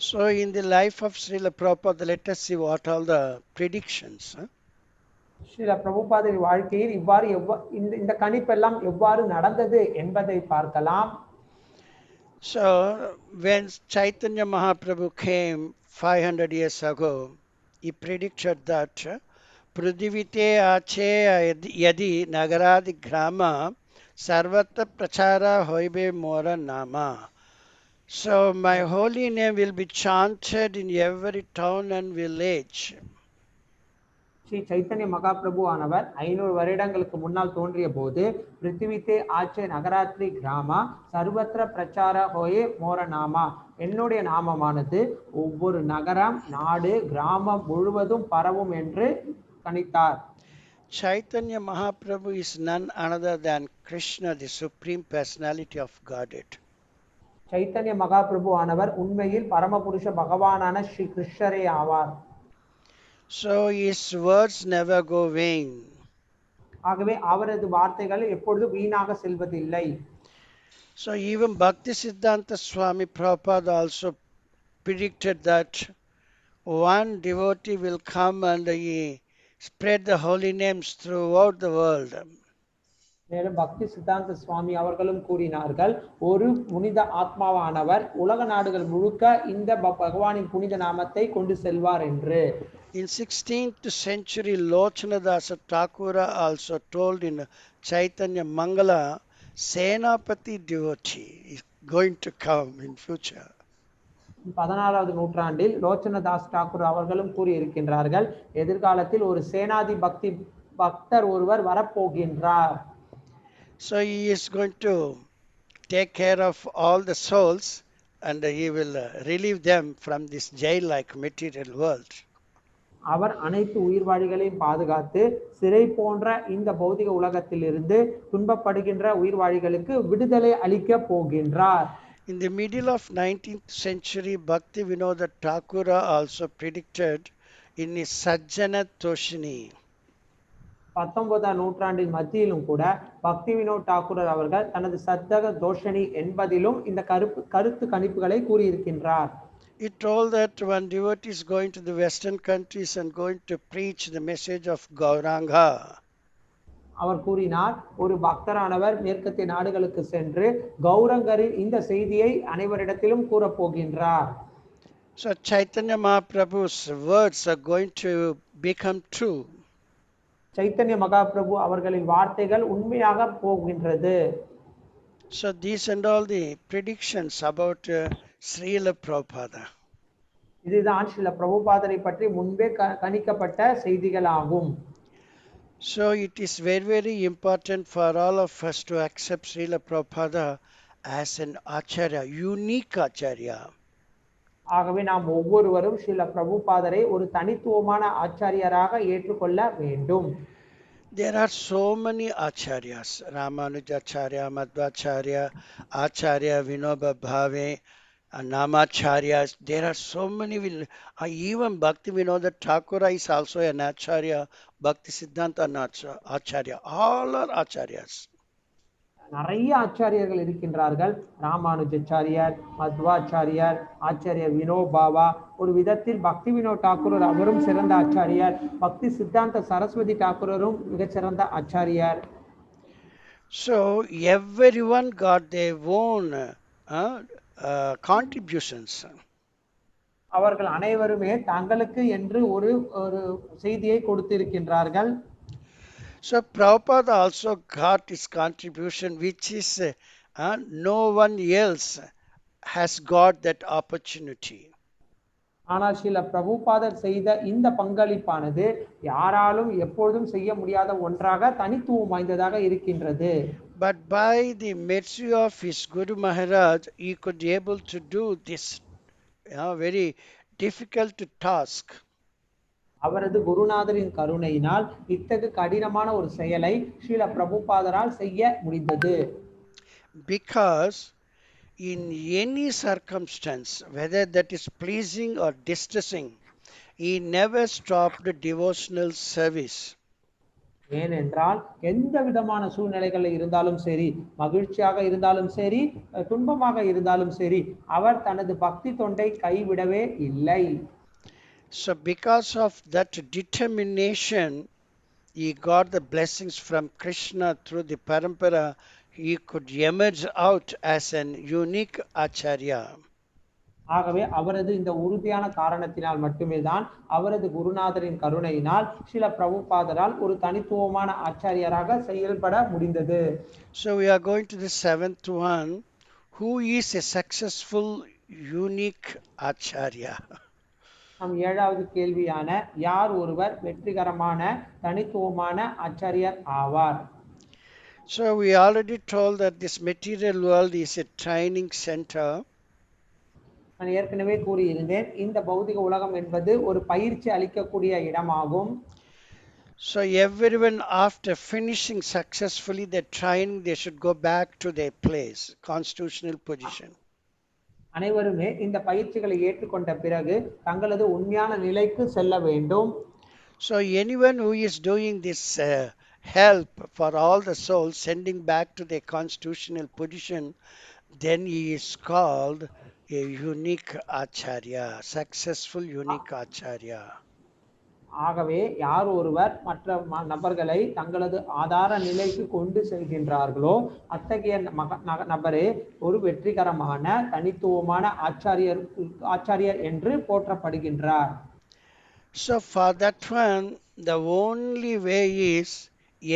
So in the life of Srila Prabhupada, let us see what all the predictions. Srila பிரபுபாதரின் வாழ்க்கையில் இவ்வாறு இந்த கணிப்பெல்லாம் எவ்வாறு நடந்தது என்பதை பார்க்கலாம். So when Chaitanya Mahaprabhu came 500 years ago, he predicted that Prudivite ache yadi nagaradi grama sarvatra prachara hoibe mora nama. So my holy name will be chanted in every town and village. Sri Chaitanya Mahaprabhu ஆனவர் 500 வருடங்களுக்கு முன்னால் தோன்றிய போது பிருத்திவித்தே ஆச்சே நகராத்ரி கிராமா சர்வத்திர பிரச்சார ஹோயே மோர நாமா, என்னுடைய நாமமானது ஒவ்வொரு நகரம், நாடு, கிராமம் முழுவதும் பரவும் என்று கணித்தார். Chaitanya Mahaprabhu is none other than Krishna, the Supreme Personality of Godhead. Chaitanya Mahaprabhu ஆனவர் உண்மையில் பரமபுருஷ பகவானான ஸ்ரீ கிருஷ்ணரே ஆவார். So his words never go vain. ஆகவே அவரது வார்த்தைகள் எப்பொழுது வீணாக செல்வதில்லை. So even Bhakti Siddhanta Swami Prabhupada also predicted that one devotee will come and he spread the holy names throughout the world. மேலும் பக்தி சித்தாந்த சுவாமி அவர்களும் கூறினார்கள், ஒரு புனித ஆத்மாவானவர் உலக நாடுகள் முழுக்க இந்த பகவானின் புனித நாமத்தை கொண்டு செல்வார் என்று. In 16th century, Lochanadasa Thakura also told in Chaitanya Mangala, Senapati devotee is going to come in future. 16வது நூற்றாண்டில் லோச்சனதாஸ் டாக்கூர் அவர்களும் கூறியிருக்கின்றார்கள், எதிர்காலத்தில் ஒரு சேனாதி பக்தர் ஒருவர் வரப்போகின்றார். So he is going to take care of all the souls and he will relieve them from this jail-like material world. அவர் அனைத்து உயிர்வாழிகளையும் பாதுகாத்து சிறை போன்ற இந்த பௌதிக உலகத்திலிருந்து துன்பப்படுகின்ற உயிர்வாழிகளுக்கு விடுதலை அளிக்க போகின்றார். In the middle of 19th century, Bhakti Vinoda Thakura also predicted in his Sajjana Toshini. 19ஆம் நூற்றாண்டின் மத்தியிலும் கூட பக்தி வினோத் தாக்கூர் அவர்கள் தனது சத்தக தோஷணி என்பதிலும் இந்த கருத்து கணிப்புகளை கூறியிருக்கின்றார். He told that one devotee is going to the Western countries and going to preach the message of Gauranga. அவர் கூறினார், ஒரு பக்தரானவர் மேற்கத்திய நாடுகளுக்கு சென்று கௌரங்கரின் இந்த செய்தியை அனைவரிடத்திலும் கூறப்போகின்றார். So Chaitanya Mahaprabhu's words are going to become true. Chaitanya Mahaprabhu அவர்களின் வார்த்தைகள் உண்மையாக போகின்றது. So these and all the predictions about Srila Prabhupada. இதுதான் ஸ்ரீல பிரபுபாதரை பற்றி முன்பே கணிக்கப்பட்ட செய்திகளாகும். So it is very, very important for all of us to accept Srila Prabhupada as an Acharya, unique Acharya. ஆகவே நாம் ஒவ்வொருவரும் ஸ்ரீல பிரபுபாதரை ஒரு தனித்துவமான ஆச்சாரியராக ஏற்றுக்கொள்ள வேண்டும். There are so many Acharyas, Ramanujacharya, Madhvacharya, Acharya Vinoba Bhave, Namacharyas. There are so many. Even Bhakti Vinoda Thakura is also an Acharya, Bhakti Siddhanta Acharya. All are Acharyas. நிறைய ஆச்சாரியர்கள் இருக்கின்றார்கள். ராமானுஜாச்சாரியார், மத்வாச்சாரியார், ஆச்சாரிய வினோபாவா, ஒரு விதத்தில் பக்தி வினோத் தாக்கூர் அவரும் சிறந்த ஆச்சாரியார், பக்தி சித்தாந்த சரஸ்வதி தாக்கூரும் மிகச்சிறந்த ஆச்சாரியார். So everyone got their own contributions. அவர்கள் அனைவருமே தங்களுக்கு என்று ஒரு செய்தியை கொடுத்திருக்கின்றார்கள். So Prabhupada also got his contribution, which is no one else has got that opportunity. ஆனால் ஸ்ரீல பிரபுபாதர் செய்த இந்த பங்களிப்பானது யாராலும் எப்பொழுதும் செய்ய முடியாத ஒன்றாக தனித்துவம் வாய்ந்ததாக இருக்கின்றது. But by the mercy of his Guru Maharaj, he could be able to do this very difficult task. அவரது குருநாதரின் கருணையினால் இத்தகு கடினமான ஒரு செயலை ஸ்ரீல பிரபுபாதரால் செய்ய முடிந்தது. Because in any circumstance, whether that is pleasing or distressing, he never stopped devotional service. ஏனென்றால் எந்த விதமான சூழ்நிலைகள் இருந்தாலும் சரி, மகிழ்ச்சியாக இருந்தாலும் சரி, துன்பமாக இருந்தாலும் சரி, அவர் தனது பக்தி தொண்டை கைவிடவே இல்லை. So because of that determination, he got the blessings from Krishna through the parampara. He could emerge out as an unique acharya. ஆகவே அவரது இந்த உறுதியான காரணத்தினால் மட்டுமே தான் அவரது குருநாதரின் கருணையினால் ஸ்ரீல பிரபுபாதரால் ஒரு தனித்துவமான ஆச்சாரியராக செயல்பட முடிந்தது. So we are going to the seventh one. Who is a successful unique acharya? நம் ஏழாவது கேள்வியான யார் ஒருவர் வெற்றிகரமான தனித்துவமான ஆச்சாரியர் ஆவார்? So we already told that this material world is a training center. நான் ஏற்கனவே கூறியிருந்தேன், இந்த பௌதிக உலகம் என்பது ஒரு பயிற்சி அளிக்கக்கூடிய இடமாகும். So everyone after finishing successfully their training, they should go back to their place, constitutional position. அனைவருமே இந்த பயிற்சிகளை ஏற்றுக்கொண்ட பிறகு தங்களது உண்மையான நிலைக்கு செல்ல வேண்டும். So anyone who is doing this help for all the souls, sending back to their constitutional position, then he is called a unique acharya, successful unique acharya. ஆகவே யார் ஒருவர் மற்ற நபர்களை தங்களது ஆதார நிலைக்கு கொண்டு செல்கின்றார்களோ அத்தகைய நபரே ஒரு வெற்றிகரமான தனித்துவமான ஆச்சாரியர் என்று போற்றப்படுகின்றார். So for that one, the only way is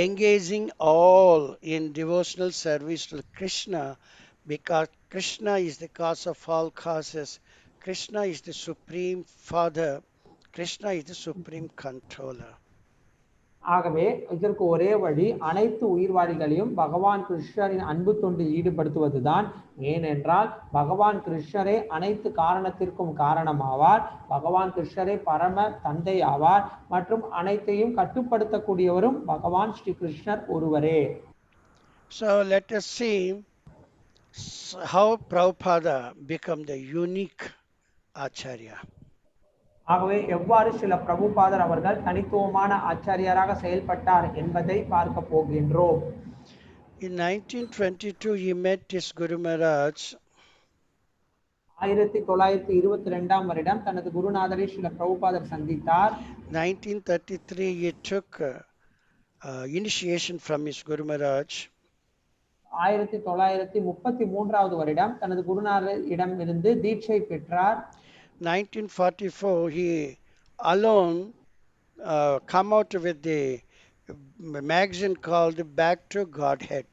engaging all in devotional service to Krishna, because Krishna is the cause of all causes. Krishna is the supreme father. Krishna is the supreme controller. ஆகவே இதற்கு ஒரே வழி அனைத்து உயிர்வாழிகளையும் பகவான் கிருஷ்ணரின் அன்பு தொண்டு ஈடுபடுத்துவதுதான். ஏனென்றால் பகவான் கிருஷ்ணரே அனைத்து காரணத்திற்கும் காரணமாவார். பகவான் கிருஷ்ணரே பரம தந்தை ஆவார் மற்றும் அனைத்தையும் கட்டுப்படுத்தக்கூடியவரும் பகவான் ஸ்ரீ கிருஷ்ணர் ஒருவரே. So let us see how Prabhupada became the unique Acharya. ஆகவே எவ்வாறு ஸ்ரீல பிரபுபாதர் அவர்கள் தனித்துவமான ஆச்சாரியராக செயல்பட்டார் என்பதை பார்க்க போகின்றோம். In 1922 he met his Guru Maharaj. 1922ஆம் வருடம் தனது குருநாதரை ஸ்ரீல பிரபுபாதர் சந்தித்தார். 1933 he took initiation from his Guru Maharaj. 1933வது வருடம் தனது குருநாதரிடம் இருந்து தீட்சை பெற்றார். 1944 he alone come out with the magazine called Back to Godhead.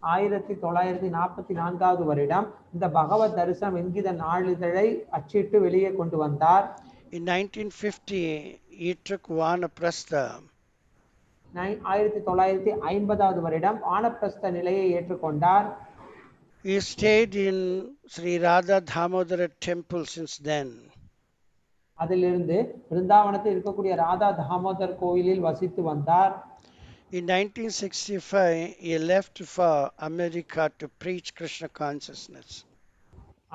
1944வது வருடம் இந்த பகவத் தரிசனம் என்கிற நாளிதழை அச்சிட்டு வெளியே கொண்டு வந்தார். In 1950 he took Vanaprastha. 1950வது வருடம் வானப்பிரஸ்த நிலையை ஏற்றுக்கொண்டார். He stayed in Sri Radha Damodara temple since then. அதிலிருந்து பிருந்தாவனத்தில் இருக்கக்கூடிய ராதா தாமோதர் கோயிலில் வசித்து வந்தார். In 1965 he left for America to preach Krishna consciousness.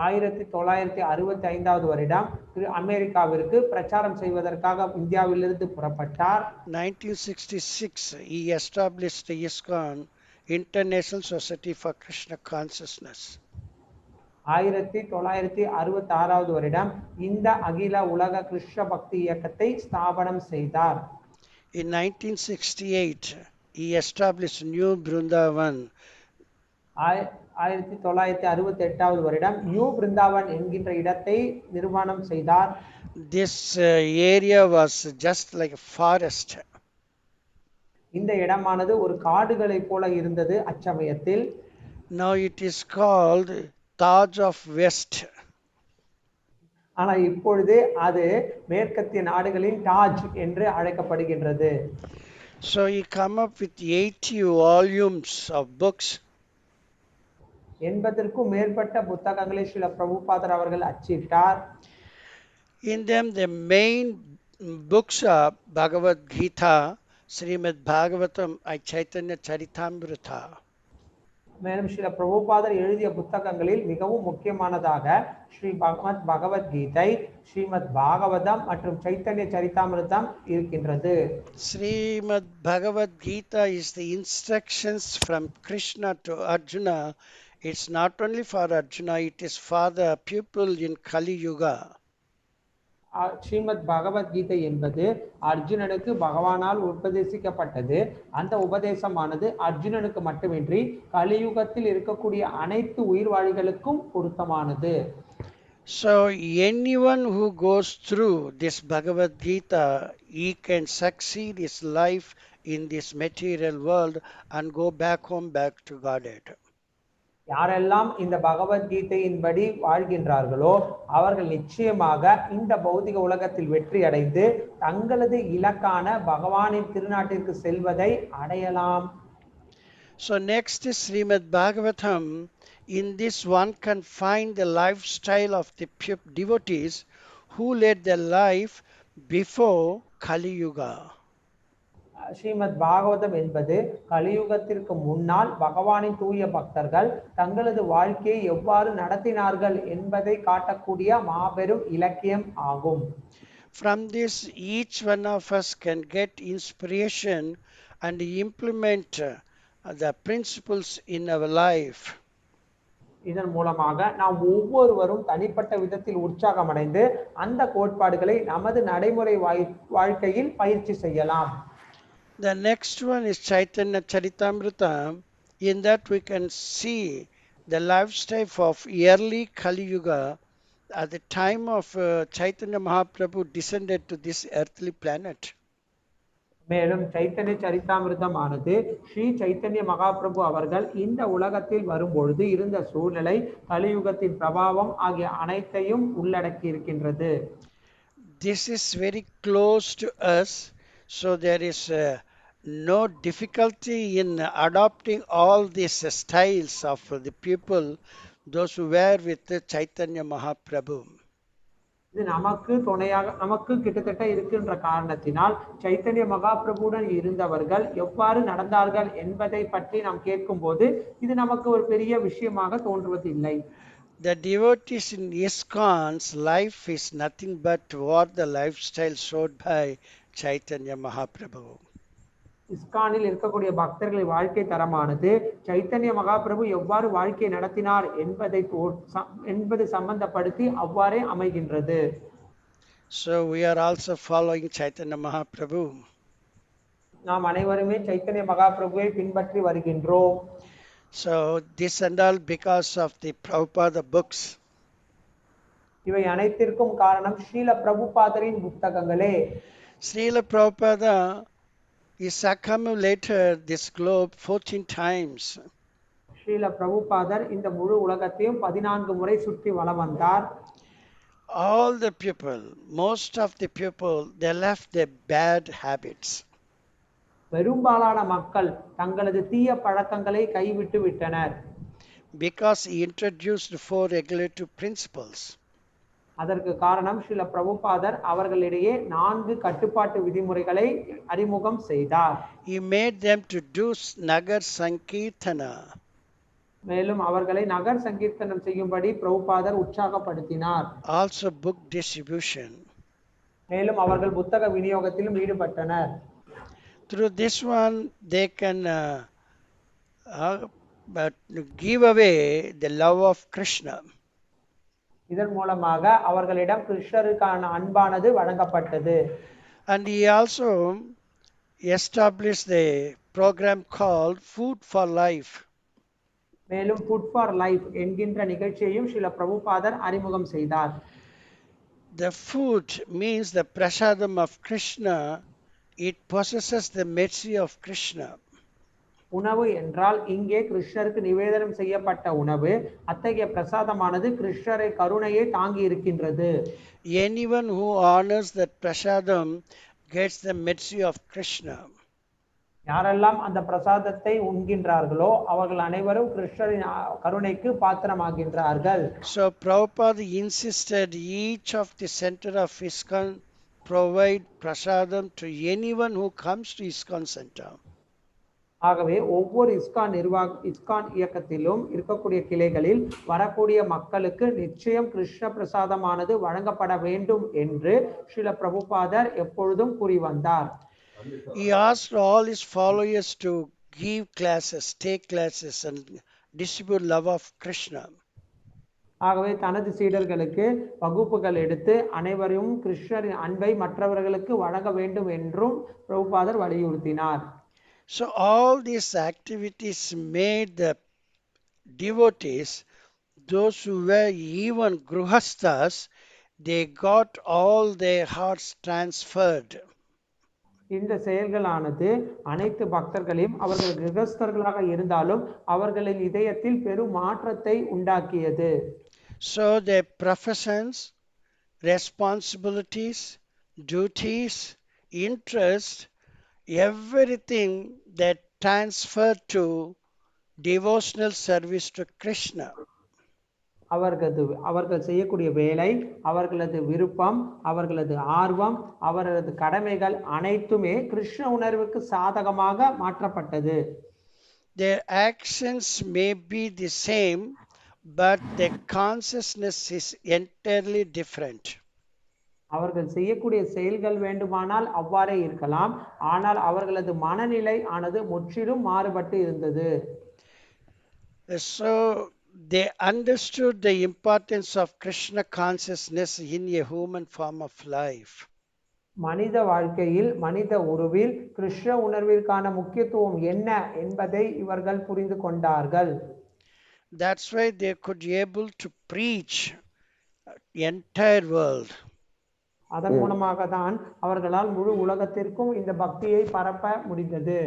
1965வது வருடம் அமெரிக்காவிற்கு பிரச்சாரம் செய்வதற்காக இந்தியாவிலிருந்து புறப்பட்டார். 1966 he established the ISKCON, International Society for Krishna Consciousness. 1966வது வருடம் இந்த அகில உலக கிருஷ்ண பக்தி இயக்கத்தை ஸ்தாபனம் செய்தார். In 1968 he established New Vrindavan. 1968வது வருடம் நியூ பிருந்தாவன் என்கின்ற இடத்தை நிர்மாணம் செய்தார். This area was just like a forest. இந்த இடமானது ஒரு காடுகளை போல இருந்தது அச்சமயத்தில். Now it is called Taj of West. ஆனா இப்பொழுது அது மேற்கத்திய நாடுகளின் டாஜ் என்று அழைக்கப்படுகின்றது. So he come up with 80 volumes of books. 80க்கும் மேற்பட்ட புத்தகங்களை ஸ்ரீல பிரபுபாதர் அவர்கள் அச்சிட்டார். In them the main books are Bhagavad Gita, Srimad Bhagavatam, Chaitanya Charitamrita. மேலும் ஸ்ரீல பிரபுபாதர் எழுதிய புத்தகங்களில் மிகவும் முக்கியமானதாக ஸ்ரீ பகவத்கீதை, ஸ்ரீமத் பாகவதம் மற்றும் சைத்தன்ய சரிதாமிருதம் இருக்கின்றது. Srimad Bhagavad Gita is the instructions from Krishna to Arjuna. It's not only for Arjuna, it is for the people in Kali Yuga. Srimad Bhagavad Gita என்பது அர்ஜுனனுக்கு பகவானால் உபதேசிக்கப்பட்டது. அந்த உபதேசமானது அர்ஜுனனுக்கு மட்டுமின்றி கலியுகத்தில் இருக்கக்கூடிய அனைத்து உயிர்வாழிகளுக்கும் பொருத்தமானது. So anyone who goes through this Bhagavad Gita, he can succeed his life in this material world and go back home, back to Godhead. யாரெல்லாம் இந்த பகவத்கீதையின்படி வாழ்கின்றார்களோ அவர்கள் நிச்சயமாக இந்த பௌதிக உலகத்தில் வெற்றி அடைந்து தங்களது இலக்கான பகவானின் திருநாட்டிற்கு செல்வதை அடையலாம். So next is Srimad Bhagavatam. In this one can find the lifestyle of the devotees who led their life before Kali Yuga. Srimad Bhagavatam என்பது கலியுகத்திற்கு முன்னால் பகவானின் தூய பக்தர்கள் தங்களது வாழ்க்கையை எவ்வாறு நடத்தினார்கள் என்பதை காட்டக்கூடிய மாபெரும் இலக்கியம் ஆகும். From this, each one of us can get inspiration and implement the principles in our life. இதன் மூலமாக நாம் ஒவ்வொருவரும் தனிப்பட்ட விதத்தில் உற்சாகம் அடைந்து அந்த கோட்பாடுகளை நமது நடைமுறை வாழ்க்கையில் பயிற்சி செய்யலாம். The next one is Chaitanya Charitamrita. In that we can see the lifestyle of early Kali Yuga at the time of Chaitanya Mahaprabhu descended to this earthly planet. மேலும் சைத்தன்ய சரிதாமிருதம் ஆனது ஸ்ரீ சைத்தன்ய மகாபிரபு அவர்கள் இந்த உலகத்தில் வரும்பொழுது இருந்த சூழ்நிலை, கலியுகத்தின் பிரபாவம் ஆகிய அனைத்தையும் உள்ளடக்கி இருக்கின்றது. This is very close to us. So there is no difficulty in adopting all these styles of the people, those who were with Chaitanya Mahaprabhu. இது நமக்கு துணையாக நமக்கு கிட்டத்தட்ட இருக்கின்ற காரணத்தினால் சைத்தன்ய மகாபிரபுடன் இருந்தவர்கள் எவ்வாறு நடந்தார்கள் என்பதை பற்றி நாம் கேட்கும்போது இது நமக்கு ஒரு பெரிய விஷயமாக தோன்றுவதில்லை. The devotees in ISKCON's life is nothing but what the lifestyle showed by Chaitanya Mahaprabhu. இஸ்கானில் இருக்கக்கூடிய பக்தர்களின் வாழ்க்கை தரமானது சைத்தன்ய மகாபிரபு எவ்வாறு வாழ்க்கை நடத்தினார் என்பது சம்பந்தப்படுத்தி அவ்வாறே அமைகின்றது. So we are also following Chaitanya Mahaprabhu. நாம் அனைவருமே சைத்தன்ய மகாபிரபுவை பின்பற்றி வருகின்றோம். So this and all because of the Prabhupada books. இவை அனைத்திற்கும் காரணம் Srila பிரபுபாதரின் புத்தகங்களே. Srila Prabhupada is circumambulated this globe 14 times. Srila பிரபுபாதர் இந்த முழு உலகத்தையும் 14 முறை சுற்றி வலம் வந்தார். All the people, most of the people, they left their bad habits. பெரும்பாலான மக்கள் தங்களது தீய பழக்கங்களை கைவிட்டு விட்டனர். Because he introduced 4 regulative principles. அதற்கு காரணம் ஸ்ரீல பிரபுபாதர் அவர்களிடையே 4 கட்டுப்பாட்டு விதிமுறைகளை அறிமுகம் செய்தார். He made them to do Nagar Sankirtana. மேலும் அவர்களை நகர் சங்கீர்த்தனம் செய்யும்படி பிரபுபாதர் உற்சாகப்படுத்தினார். Also book distribution. மேலும் அவர்கள் புத்தக விநியோகத்திலும் ஈடுபட்டனர். Through this one they can but give away the love of Krishna. இதன் மூலமாக அவர்களிடம் கிருஷ்ணருக்கான அன்பானது வழங்கப்பட்டது. And he also established the program called Food for Life. மேலும் ஃபுட் ஃபார் லைஃப் என்கின்ற நிகழ்ச்சியையும் ஸ்ரீல பிரபுபாதர் அறிமுகம் செய்தார். The food means the prasadam of Krishna. It possesses the mercy of Krishna. உணவு என்றால் இங்கே கிருஷ்ணருக்கு நிவேதனம் செய்யப்பட்ட உணவு. அத்தகைய பிரசாதமானது கிருஷ்ணரை கருணையை தாங்கி இருக்கின்றது. Anyone who honors that prasadam gets the mercy of Krishna. யாரெல்லாம் அந்த பிரசாதத்தை உண்கின்றார்களோ அவர்கள் அனைவரும் கிருஷ்ணரின் கருணைக்கு பாத்திரமாகின்றார்கள். So Prabhupada insisted each of the center of ISKCON provide prasadam to anyone who comes to ISKCON center. ஆகவே ஒவ்வொரு இஸ்கான் இயக்கத்திலும் இருக்கக்கூடிய கிளைகளில் வரக்கூடிய மக்களுக்கு நிச்சயம் கிருஷ்ண பிரசாதமானது வழங்கப்பட வேண்டும் என்று ஸ்ரீல பிரபுபாதர் எப்பொழுதும் கூறி வந்தார். He asked all his followers to give classes, take classes and distribute love of Krishna. ஆகவே தனது சீடர்களுக்கு வகுப்புகள் எடுத்து அனைவரும் கிருஷ்ணரின் அன்பை மற்றவர்களுக்கு வழங்க வேண்டும் என்றும் பிரபுபாதர் வலியுறுத்தினார். So all these activities made the devotees, those who were even gruhasthas, they got all their hearts transferred. இந்த செயல்களானது அனைத்து பக்தர்களையும் அவர்கள் கிரகஸ்தர்களாக இருந்தாலும் அவர்களின் இதயத்தில் பெரும் மாற்றத்தை உண்டாக்கியது. So their professions, responsibilities, duties, interest, everything that transferred to devotional service to Krishna. அவர்கள் செய்யக்கூடிய வேலை, அவர்களது விருப்பம், அவர்களது ஆர்வம், அவர்களது கடமைகள் அனைத்துமே கிருஷ்ண உணர்வுக்கு சாதகமாக மாற்றப்பட்டது. Their actions may be the same, but their consciousness is entirely different. அவர்கள் செய்யக்கூடிய செயல்கள் வேண்டுமானால் அவ்வாறே இருக்கலாம், ஆனால் அவர்களது மனநிலை ஆனது முற்றிலும் மாறுபட்டு இருந்தது. So they understood the importance of Krishna consciousness in a human form of life. மனித வாழ்க்கையில் மனித உருவில் கிருஷ்ண உணர்விற்கான முக்கியத்துவம் என்ன என்பதை இவர்கள் புரிந்து கொண்டார்கள். That's why they could be able to preach the entire world. அதன் மூலமாக தான் அவர்களால் முழு உலகத்திற்கும் இந்த பக்தியை பரப்ப முடிந்தது.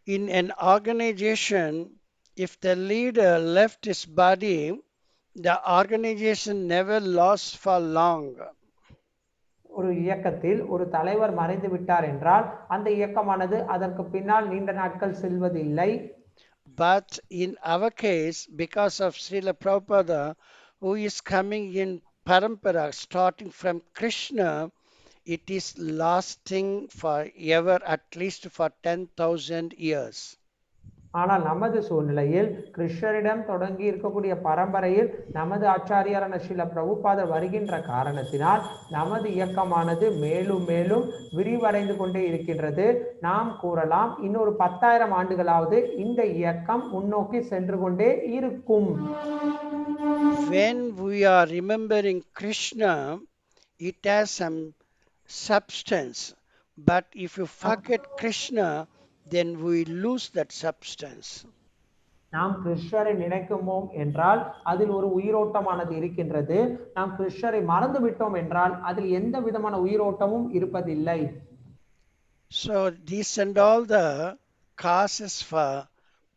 In an organization, if the leader left his body, the organization never lasts for long. ஒரு இயக்கத்தில் ஒரு தலைவர் மறைந்து விட்டார் என்றால் அந்த இயக்கமானது அதற்கு பின்னால் நீண்ட நாட்கள் செல்வதில்லை. But in our case, because of Srila Prabhupada, who is coming in parampara, starting from Krishna, it is lasting forever, at least for 10,000 years. ஆனால் நமது சூழ்நிலையில் கிருஷ்ணரிடம் தொடங்கி இருக்கக்கூடிய பரம்பரையில் நமது ஆச்சாரியாரான ஸ்ரீல பிரபுபாதர் வருகின்ற காரணத்தினால் நமது இயக்கமானது மேலும் மேலும் விரிவடைந்து கொண்டே இருக்கின்றது. நாம் கூறலாம் இன்னொரு 10,000 ஆண்டுகளாவது இந்த இயக்கம் முன்னோக்கி சென்று கொண்டே இருக்கும். When we are remembering Krishna, it has some substance. But if you forget Krishna, then we lose that substance. நாம் கிருஷ்ணரை நினைக்குமோம் என்றால் அதில் ஒரு உயிரோட்டமானது இருக்கின்றது. நாம் கிருஷ்ணரை மறந்து விட்டோம் என்றால் அதில் எந்த விதமான உயிரோட்டமும் இருப்பதில்லை. So these and all the causes for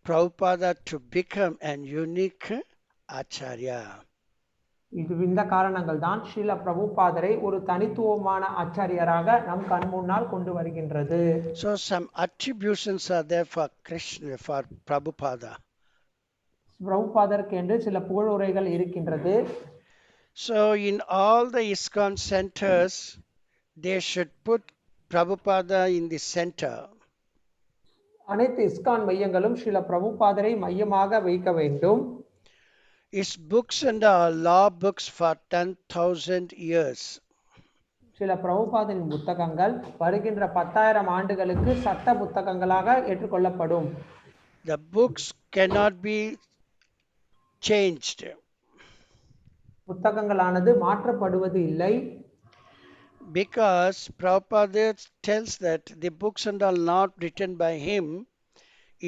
Prabhupada to become an unique Acharya. இந்த காரணங்கள் தான் ஸ்ரீல பிரபுபாதரை ஒரு தனித்துவமான ஆச்சாரியராக நம் கண் முன்னால் கொண்டு வருகின்றது. So some attributions are there for Krishna, for Prabhupada. பிரபுபாதருக்கு என்று சில புகழுரைகள் இருக்கின்றது. So in all the ISKCON centers, they should put Prabhupada in the center. அனைத்து இஸ்கான் மையங்களும் ஸ்ரீல பிரபுபாதரை மையமாக வைக்க வேண்டும். His books and law books for 10,000 years. சில பிரபுபாதரின் புத்தகங்கள் வருகின்ற 10,000 ஆண்டுகளுக்கு சட்ட புத்தகங்களாக ஏற்றுக்கொள்ளப்படும். The books cannot be changed. புத்தகங்களானது மாற்றப்படுவது இல்லை. Because Prabhupada tells that the books and all not written by him,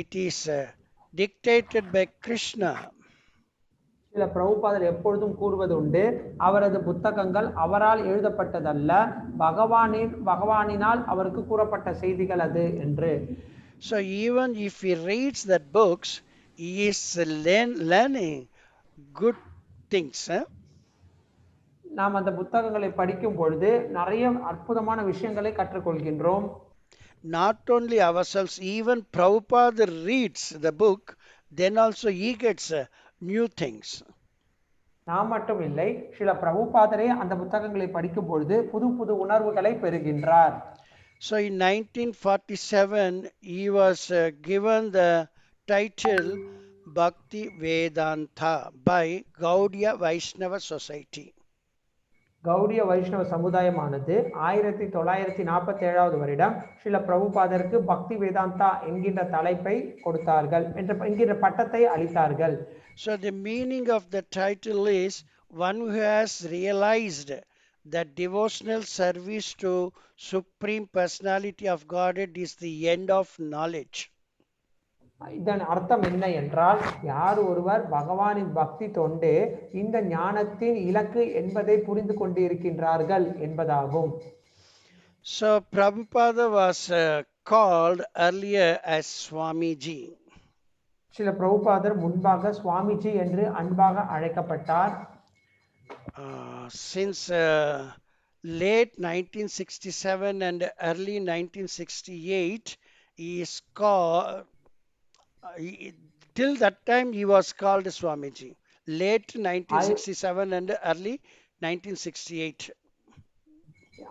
it is dictated by Krishna. சில பிரபுபாதர் எப்பொழுதும் கூறுவது உண்டு, அவரது புத்தகங்கள் அவரால் எழுதப்பட்டதல்ல, பகவானினால் அவருக்கு கூறப்பட்ட செய்திகள் அது என்று. So even if he reads that books, he is learning good things. நாம் அந்த புத்தகங்களை படிக்கும் பொழுது நிறைய அற்புதமான விஷயங்களை கற்றுக்கொள்கின்றோம். Not only ourselves, even Prabhupada reads the book, then also he gets new things. நாம் மட்டும் இல்லை, சில பிரபுபாதரே அந்த புத்தகங்களை படிக்கும் பொழுது புது புது உணர்வுகளை பெறுகின்றார். So in 1947, he was given the title Bhakti Vedanta by Gaudiya Vaishnava Society. Gaudiya வைஷ்ணவ சமுதாயமானது 1947 வருடம் ஸ்ரீல பிரபுபாதருக்கு பக்தி வேதாந்தா என்கின்ற தலைப்பை கொடுத்தார்கள், என்கின்ற பட்டத்தை அளித்தார்கள். So the meaning of the title is one who has realized that devotional service to Supreme Personality of Godhead is the end of knowledge. இதன் அர்த்தம் என்ன என்றால், யார் ஒருவர் பகவானின் பக்தி தொண்டே இந்த ஞானத்தின் இலக்கு என்பதை புரிந்து கொண்டிருக்கின்றார்கள் என்பதாகும். So Prabhupada was called earlier as Swamiji. சில பிரபுபாதர் முன்பாக சுவாமிஜி என்று அன்பாக அழைக்கப்பட்டார். Since late 1967 and early 1968, he is called. Till that time he was called Swamiji. Late 1967 and early 1968.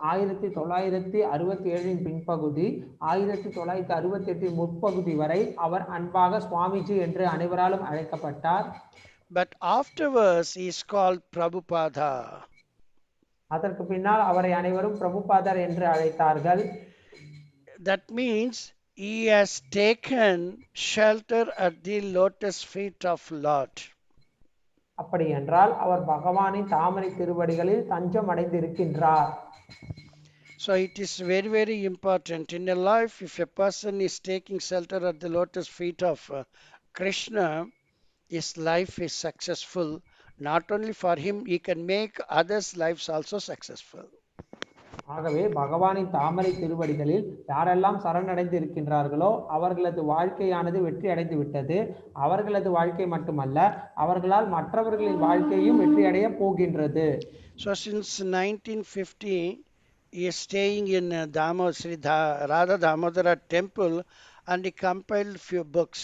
1967 பின்பகுதி 1968 முற்பகுதி வரை அவர் அன்பாக சுவாமிஜி என்று அனைவராலும் அழைக்கப்பட்டார். But afterwards he is called Prabhupada. அதற்கு பின்னால் அவரை அனைவரும் பிரபுபாதர் என்று அழைத்தார்கள். That means he has taken shelter at the lotus feet of Lord. அப்படி என்றால் அவர் பகவானின் தாமரை திருவடிகளில் தஞ்சம் அடைந்திருக்கின்றார். So it is very, very important in a life, if a person is taking shelter at the lotus feet of Krishna, his life is successful. Not only for him, he can make others' lives also successful. ஆகவே பகவானின் தாமரை திருவடிகளில் யாரெல்லாம் சரணடைந்து இருக்கின்றார்களோ அவர்களது வாழ்க்கையானது வெற்றி அடைந்து விட்டது. அவர்களது வாழ்க்கை மட்டுமல்ல, அவர்களால் மற்றவர்களின் வாழ்க்கையும் வெற்றி அடைய போகின்றது. So since 1950, He is staying in Radha Damodara temple and he compiled few books.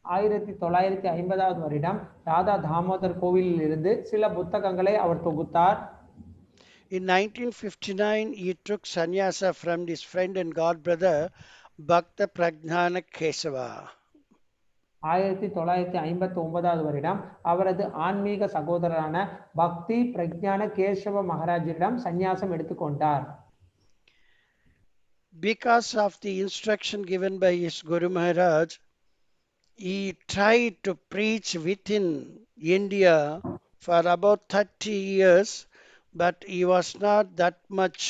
1950வது வருடம் ராதா தாமோதர் கோவிலில் இருந்து சில புத்தகங்களை அவர் தொகுத்தார். In 1959, he took sannyasa from his friend and god brother Bhakta Pragnana Kesava. 1959வது வருடம் அவரது ஆன்மீக சகோதரரான பக்தி பிரக்ஞான கேசவ மகாராஜரிடம் சந்நியாசம் எடுத்துக்கொண்டார். Because of the instruction given by his Guru Maharaj, he tried to preach within India for about 30 years, but he was not that much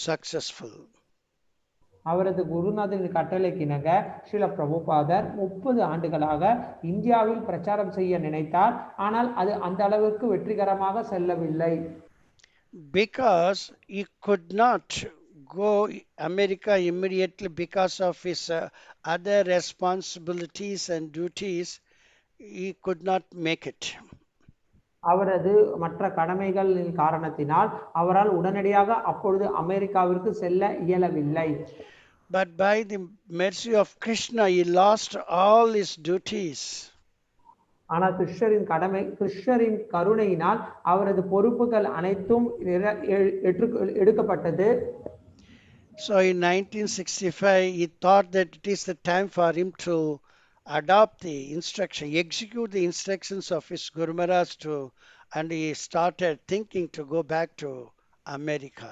successful. அவரது குருநாதரின் கட்டளைக்கிணங்க ஸ்ரீல பிரபுபாதர் 30 ஆண்டுகளாக இந்தியாவில் பிரச்சாரம் செய்ய நினைத்தார். ஆனால் அது அந்த அளவுக்கு வெற்றிகரமாக செல்லவில்லை. Because he could not go America immediately because of his other responsibilities and duties, he could not make it. அவரது மற்ற கடமைகளின் காரணத்தினால் அவரால் உடனடியாக அப்பொழுது அமெரிக்காவிற்கு செல்ல இயலவில்லை. But by the mercy of Krishna, he lost all his duties. ஆனால் கிருஷ்ணரின் கருணையினால் அவரது பொறுப்புகள் அனைத்தும் எடுக்கப்பட்டது. So in 1965, he thought that it is the time for him to adopt the instruction, execute the instructions of his Guru Maharaj and he started thinking to go back to America,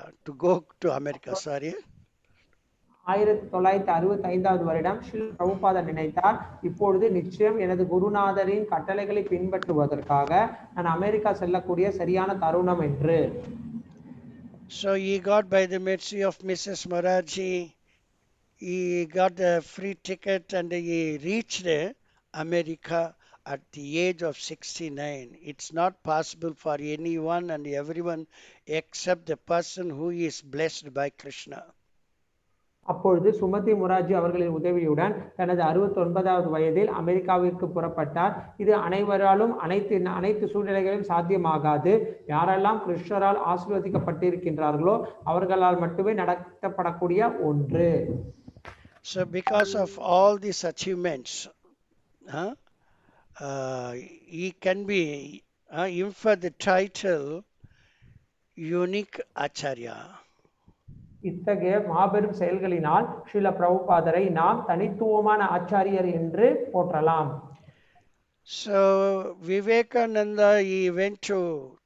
sorry. 1965வது வருடம் ஸ்ரீ பிரபுபாதர் நினைத்தார், இப்பொழுது நிச்சயம் எனது குருநாதரின் கட்டளைகளை பின்பற்றுவதற்காக நான் America செல்லக்கூடிய சரியான தருணம் என்று. So he got, by the mercy of Mrs. Moraji, he got a free ticket and he reached America at the age of 69. It's not possible for anyone and everyone except the person who is blessed by Krishna. அப்பொழுது சுமதி முராஜி அவர்களின் உதவியுடன் தனது 69வது வயதில் அமெரிக்காவிற்கு புறப்பட்டார். இது அனைவராலும் அனைத்து சூழ்நிலைகளிலும் சாத்தியமாகாது. யாரெல்லாம் கிருஷ்ணரால் ஆசீர்வதிக்கப்பட்டிருக்கின்றார்களோ அவர்களால் மட்டுமே நடத்தப்படக்கூடிய ஒன்று. So because of all these achievements, he can be inferred the title Unique Acharya. இத்தகைய மாபெரும் செயல்களினால் ஸ்ரீல பிரபுபாதரை நாம் தனித்துவமான ஆச்சாரியர் என்று போற்றலாம். So Vivekananda, he went to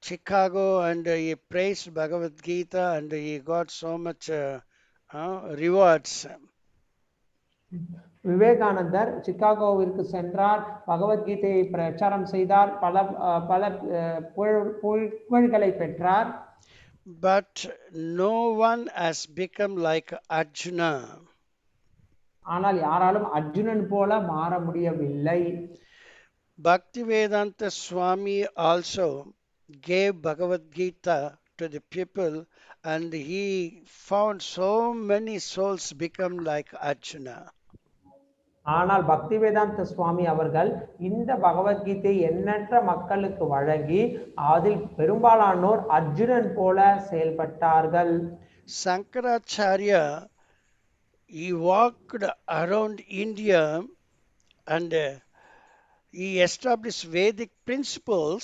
Chicago and he praised Bhagavad Gita and he got so much rewards. விவேகானந்தர் சிகாகோவிற்கு சென்றார், பகவத்கீதையை பிரச்சாரம் செய்தார், பல புகழ்களை பெற்றார். But no one has become like Arjuna. ஆனால் யாராலும் அர்ஜுனன் போல மாற முடியவில்லை. Bhaktivedanta Swami also gave Bhagavad Gita to the people and he found so many souls become like Arjuna. ஆனால் பக்திவேதாந்த சுவாமி அவர்கள் இந்த பகவத்கீதை எண்ணற்ற மக்களுக்கு வழங்கி அதில் பெரும்பாலானோர் அர்ஜுனன் போல செயல்பட்டார்கள். Shankaracharya, he walked around India and he established Vedic principles.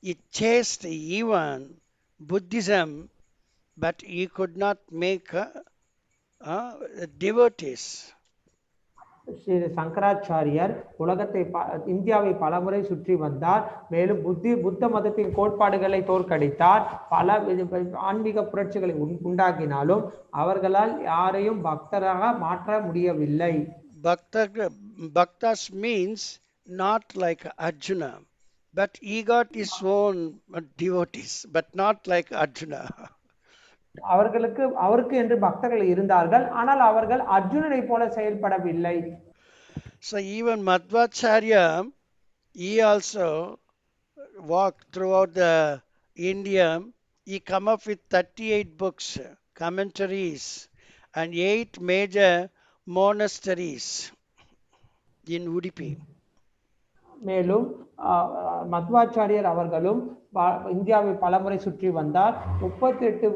He chased even Buddhism, but he could not make devotees. Sri சங்கராச்சாரியர் இந்தியாவை பலமுறை சுற்றி வந்தார். மேலும் புத்த மதத்தின் கோட்பாடுகளை தோற்கடித்தார். பல ஆன்மீக புரட்சிகளை உண்டாக்கினாலும் அவர்களால் யாரையும் பக்தராக மாற்ற முடியவில்லை. Bhaktas means not like Arjuna, but he got his own devotees, but not like Arjuna. அவருக்கு என்று பக்தர்கள் இருந்தார்கள், ஆனால் அவர்கள் அர்ஜுனனை போல செயல்படவில்லை. So even Madhvacharya, he also walked throughout the India. He come up with 38 books, commentaries, and 8 major monasteries in Udupi. மேலும் மத்வாச்சாரியர் அவர்களும் இந்தியாவை பலமுறை சுற்றி வந்தார். 38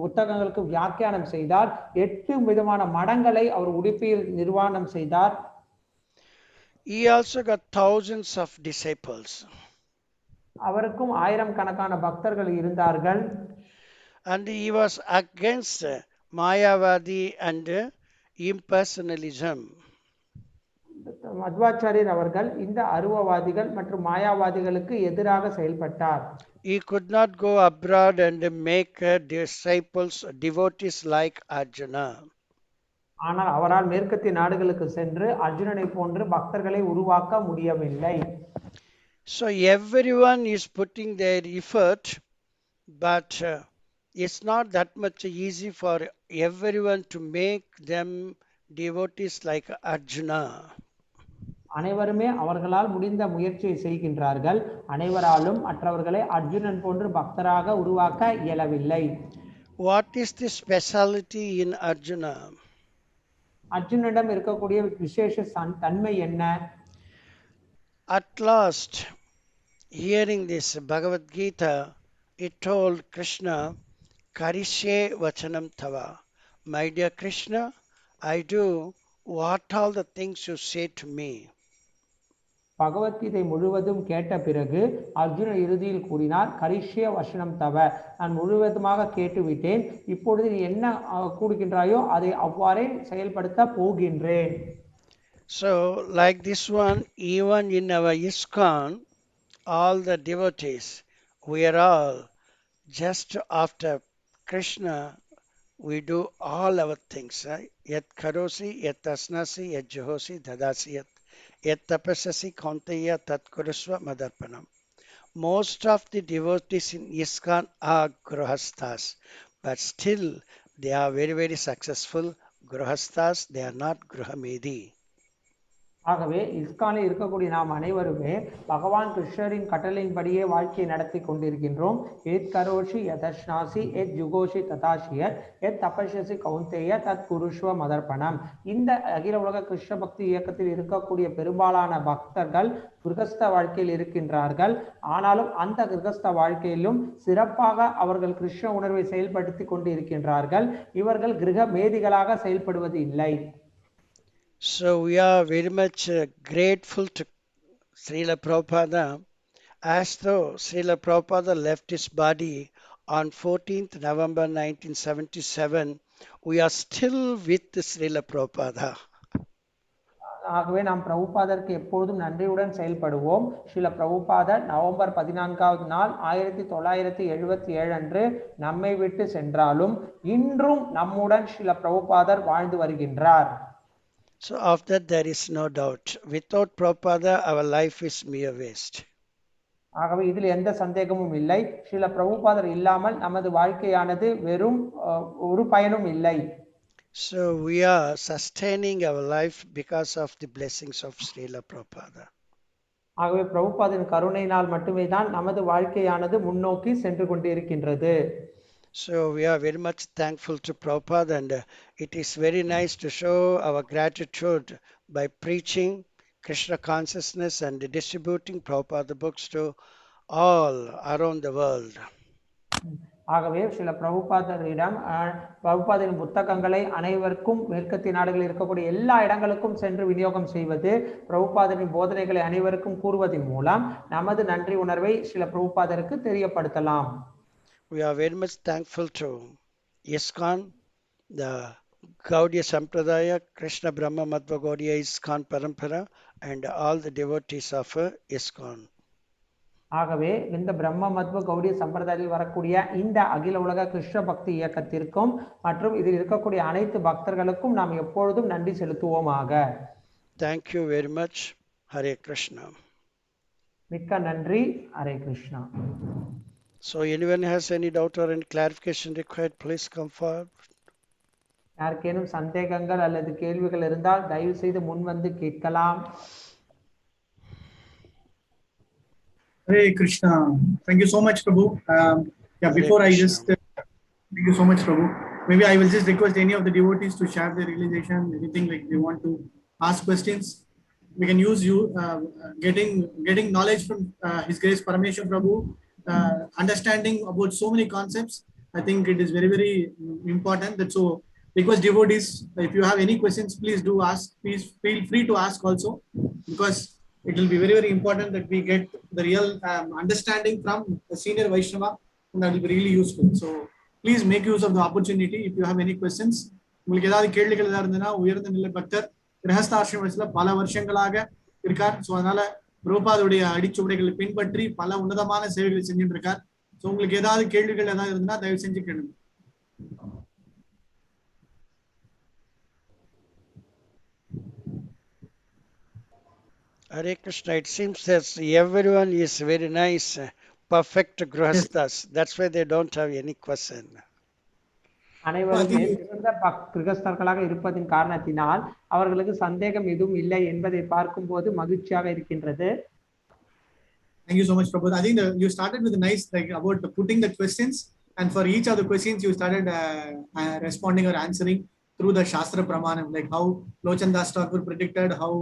புத்தகங்களுக்கு வியாக்கியானம் செய்தார். 8 விதமான மடங்களை அவர் உடுப்பியில் நிர்வாணம் செய்தார். He also got thousands of disciples. அவருக்கும் ஆயிரக்கணக்கான பக்தர்கள் இருந்தார்கள். And he was against Mayavadi and impersonalism. Madhvacharya அவர்கள் இந்த அருவவாதிகள் மற்றும் மாயாவாதிகளுக்கு எதிராக செயல்பட்டார். He could not go abroad and make disciples, devotees like Arjuna. ஆனால் அவரால் மேற்கத்திய நாடுகளுக்கு சென்று அர்ஜுனனை போன்று பக்தர்களை உருவாக்க முடியவில்லை. So everyone is putting their effort, but it's not that much easy for everyone to make them devotees like Arjuna. அனைவருமே அவர்களால் முடிந்த முயற்சியை செய்கின்றார்கள். அனைவராலும் மற்றவர்களை அர்ஜுனன் போன்று பக்தராக உருவாக்க இயலவில்லை. What is the specialty in Arjuna? அர்ஜுனனிடம் இருக்கக்கூடிய விசேஷ தன்மை என்ன? At last, hearing this Bhagavad Gita, it told Krishna, Karishe Vachanam Tava. My dear Krishna, I do what all the things you say to me. Bhagavad Gita முழுவதும் கேட்ட பிறகு அர்ஜுனன் இறுதியில் கூறினார், கரிஷ்ய வசனம் தவ, நான் முழுவதுமாக கேட்டுவிட்டேன். இப்பொழுது நீ என்ன கூறுகின்றாயோ அதை அவ்வாறே செயல்படுத்த போகின்றேன். So like this one, even in our ISKCON, all the devotees, we are all just after Krishna, we do all our things. Yat karosi, yat asnasi, yat juhosi, dadasi yat. Yat tapasasi kaunteya tat kurusva madarpanam. Most of the devotees in ISKCON are grahasthas, but still they are very, very successful grahasthas. They are not grahamedi. ஆகவே இஸ்கானில் இருக்கக்கூடிய நாம் அனைவருமே பகவான் கிருஷ்ணரின் கட்டளையின்படியே வாழ்க்கையை நடத்தி கொண்டிருக்கின்றோம். எத் கரோஷி யதஷ்னாசி எத் ஜுகோஷி ததாஷியத் எத் தபஸ்யசி கௌந்தேய தத் குருஷ்வ மதர்ப்பணம். இந்த அகில உலக கிருஷ்ண பக்தி இயக்கத்தில் இருக்கக்கூடிய பெரும்பாலான பக்தர்கள் கிருகஸ்த வாழ்க்கையில் இருக்கின்றார்கள். ஆனாலும் அந்த கிருகஸ்த வாழ்க்கையிலும் சிறப்பாக அவர்கள் கிருஷ்ண உணர்வை செயல்படுத்தி கொண்டு இருக்கின்றார்கள். இவர்கள் கிரக மேதிகளாக செயல்படுவது இல்லை. So we are very much grateful to Srila Prabhupada, as though Srila Prabhupada left his body on 14th November 1977, we are still with Srila Prabhupada. ஆகவே நாம் பிரபுபாதருக்கு எப்பொழுதும் நன்றியுடன் செயல்படுவோம். ஸ்ரீல பிரபுபாதர் நவம்பர் 14வது நாள் 1977 அன்று நம்மை விட்டு சென்றாலும் இன்றும் நம்முடன் ஸ்ரீல பிரபுபாதர் வாழ்ந்து வருகின்றார். So of that there is no doubt. Without Prabhupada, our life is mere waste. ஆகவே இதில் எந்த சந்தேகமும் இல்லை. ஸ்ரீல பிரபுபாதர் இல்லாமல் நமது வாழ்க்கையானது வெறும் ஒரு பயனும் இல்லை. So we are sustaining our life because of the blessings of Srila Prabhupada. ஆகவே பிரபுபாதின் கருணையினால் மட்டுமே தான் நமது வாழ்க்கையானது முன்னோக்கி சென்று கொண்டிருக்கின்றது. So we are very much thankful to Prabhupada, and it is very nice to show our gratitude by preaching Krishna consciousness and distributing Prabhupada books to all around the world. ஆகவே சில பிரபுபாதரிடம் பிரபுபாதின் புத்தகங்களை அனைவருக்கும் மேற்கத்திய நாடுகளில் இருக்கக்கூடிய எல்லா இடங்களுக்கும் சென்று விநியோகம் செய்வது, பிரபுபாதரின் போதனைகளை அனைவருக்கும் கூறுவதன் மூலம் நமது நன்றி உணர்வை சில பிரபுபாதருக்கு தெரியப்படுத்தலாம். We are very much thankful to ISKCON, the Gaudiya Sampradaya, Krishna Brahma Madhva Gaudiya ISKCON Parampara, and all the devotees of ISKCON. ஆகவே இந்த பிரம்ம மத்வ கௌடிய சம்பிரதாயத்தில் வரக்கூடிய இந்த அகில உலக கிருஷ்ண பக்தி இயக்கத்திற்கும் மற்றும் இதில் இருக்கக்கூடிய அனைத்து பக்தர்களுக்கும் நாம் எப்பொழுதும் நன்றி செலுத்துவோமாக. Thank you very much. Hare Krishna. மிக்க நன்றி. Hare Krishna. So anyone has any doubt or any clarification required, please come forward. யாருக்கேனும் சந்தேகங்கள் அல்லது கேள்விகள் இருந்தால் தயவு செய்து முன் வந்து கேட்கலாம். Hare Krishna. Thank you so much, Prabhu. Before I just thank you so much, Prabhu. Maybe I will just request any of the devotees to share their realization, anything like they want to ask questions. we can use you getting knowledge from His Grace Parameshwar Prabhu, understanding about so many concepts. I think it is very, very important. That so request devotees, if you have any questions, please do ask. Please feel free to ask also, because it will be very, very important that we get the real understanding from a senior Vaishnava, and that will be really useful. So please make use of the opportunity. If you have any questions, உங்களுக்கு ஏதாவது கேள்விகள் ஏதாவது இருந்ததுன்னா உயர்ந்த நிலை பக்தர் கிரகஸ்தாசிரமத்துல பல வருஷங்களாக இருக்கார். ஸோ அதனால பிரபுபாதுடைய அடிச்சுவடைகளை பின்பற்றி பல உன்னதமான சேவைகளை செஞ்சுட்டு இருக்கார். ஸோ உங்களுக்கு ஏதாவது கேள்விகள் ஏதாவது இருந்தா தயவு செஞ்சு கேளுங்க. Hare Krishna, it seems that everyone is very nice, perfect grihasthas. That's why they don't have any question. அனைவருமே சிறந்த கிரகஸ்தர்களாக இருப்பதின் காரணத்தினால் அவர்களுக்கு சந்தேகம் எதுவும் இல்லை என்பதை பார்க்கும்போது மகிழ்ச்சியாக இருக்கின்றது. Thank you so much, Prabhupada. I think you started with a nice, like, about putting the questions, and for each of the questions you started responding or answering through the Shastra Pramanam, like how Lochandas Thakur predicted, how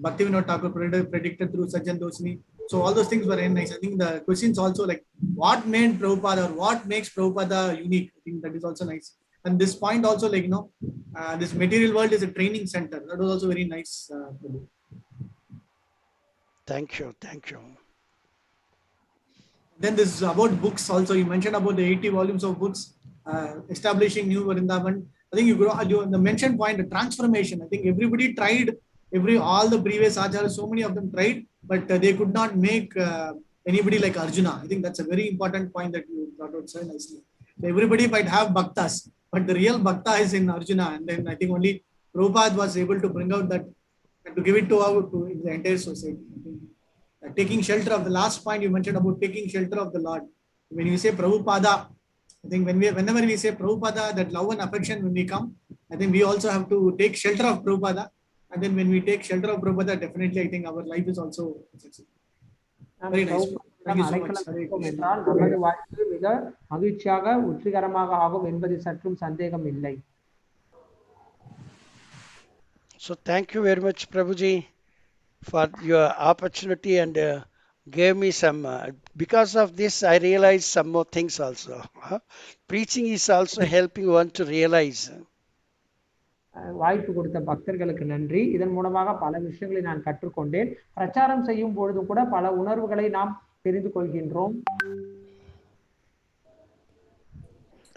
Bhaktivinoda Thakur predicted through Sajjan Dosni. So all those things were very nice. I think the questions also, like what made Prabhupada or what makes Prabhupada unique, I think that is also nice. And this point also, like, you know, this material world is a training center. That was also very nice. Thank you, thank you. Then this is about books also. You mentioned about the 80 volumes of books, establishing new Vrindavan. I think the mention point, the transformation. I think everybody tried, all the previous acharyas, so many of them tried, but they could not make anybody like Arjuna. I think that's a very important point that you brought out so nicely. So everybody might have bhaktas, but the real bhakta is in Arjuna. And then I think only Prabhupada was able to bring out that and to give it to the entire society. Taking shelter of the last point you mentioned about taking shelter of the Lord. When you say Prabhupada, I think whenever we say Prabhupada, that love and affection, when we come, I think we also have to take shelter of Prabhupada. And then when we take shelter of Prabhupada, definitely I think our life is also successful. Very nice. Thank you so much. என்றால் நமது வாழ்க்கை மிக மகிழ்ச்சியாக உற்றிகரமாக ஆகும் என்பதில் சற்றும் சந்தேகம் இல்லை. So thank you very much, Prabhuji, for your opportunity, and gave me some, because of this I realized some more things also. Preaching is also helping one to realize. வாய்ப்பு கொடுத்த பக்தர்களுக்கு நன்றி. இதன் மூலமாக பல விஷயங்களை நான் கற்றுக்கொண்டேன். பிரச்சாரம் செய்யும் பொழுது கூட பல உணர்வுகளை நாம் தெரிந்து கொள்கின்றோம்.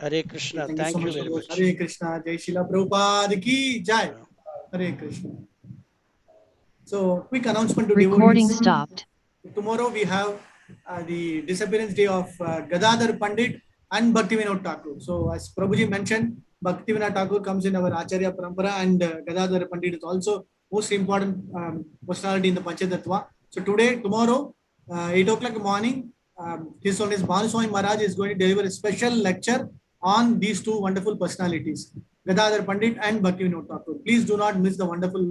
Hare Krishna. Thank you very much. Hare Krishna. Jai Srila Prabhupada ki jai. Hare Krishna. So, quick announcement to Recording devotees. stopped. Tomorrow we have the disappearance day of Gadadhar Pandit and Bhaktivinoda Thakur. So, as Prabhuji mentioned, Bhaktivinoda Thakur comes in our Acarya Parampara, and Gadadhar Pandit is also most important personality in the Panchatattva. So, tomorrow, 8 o'clock morning, His Holiness Bhanuswami Maharaj is going to deliver a special lecture on these two wonderful personalities, Gadadhar Pandit and Bhaktivinoda Thakur. Please do not miss the wonderful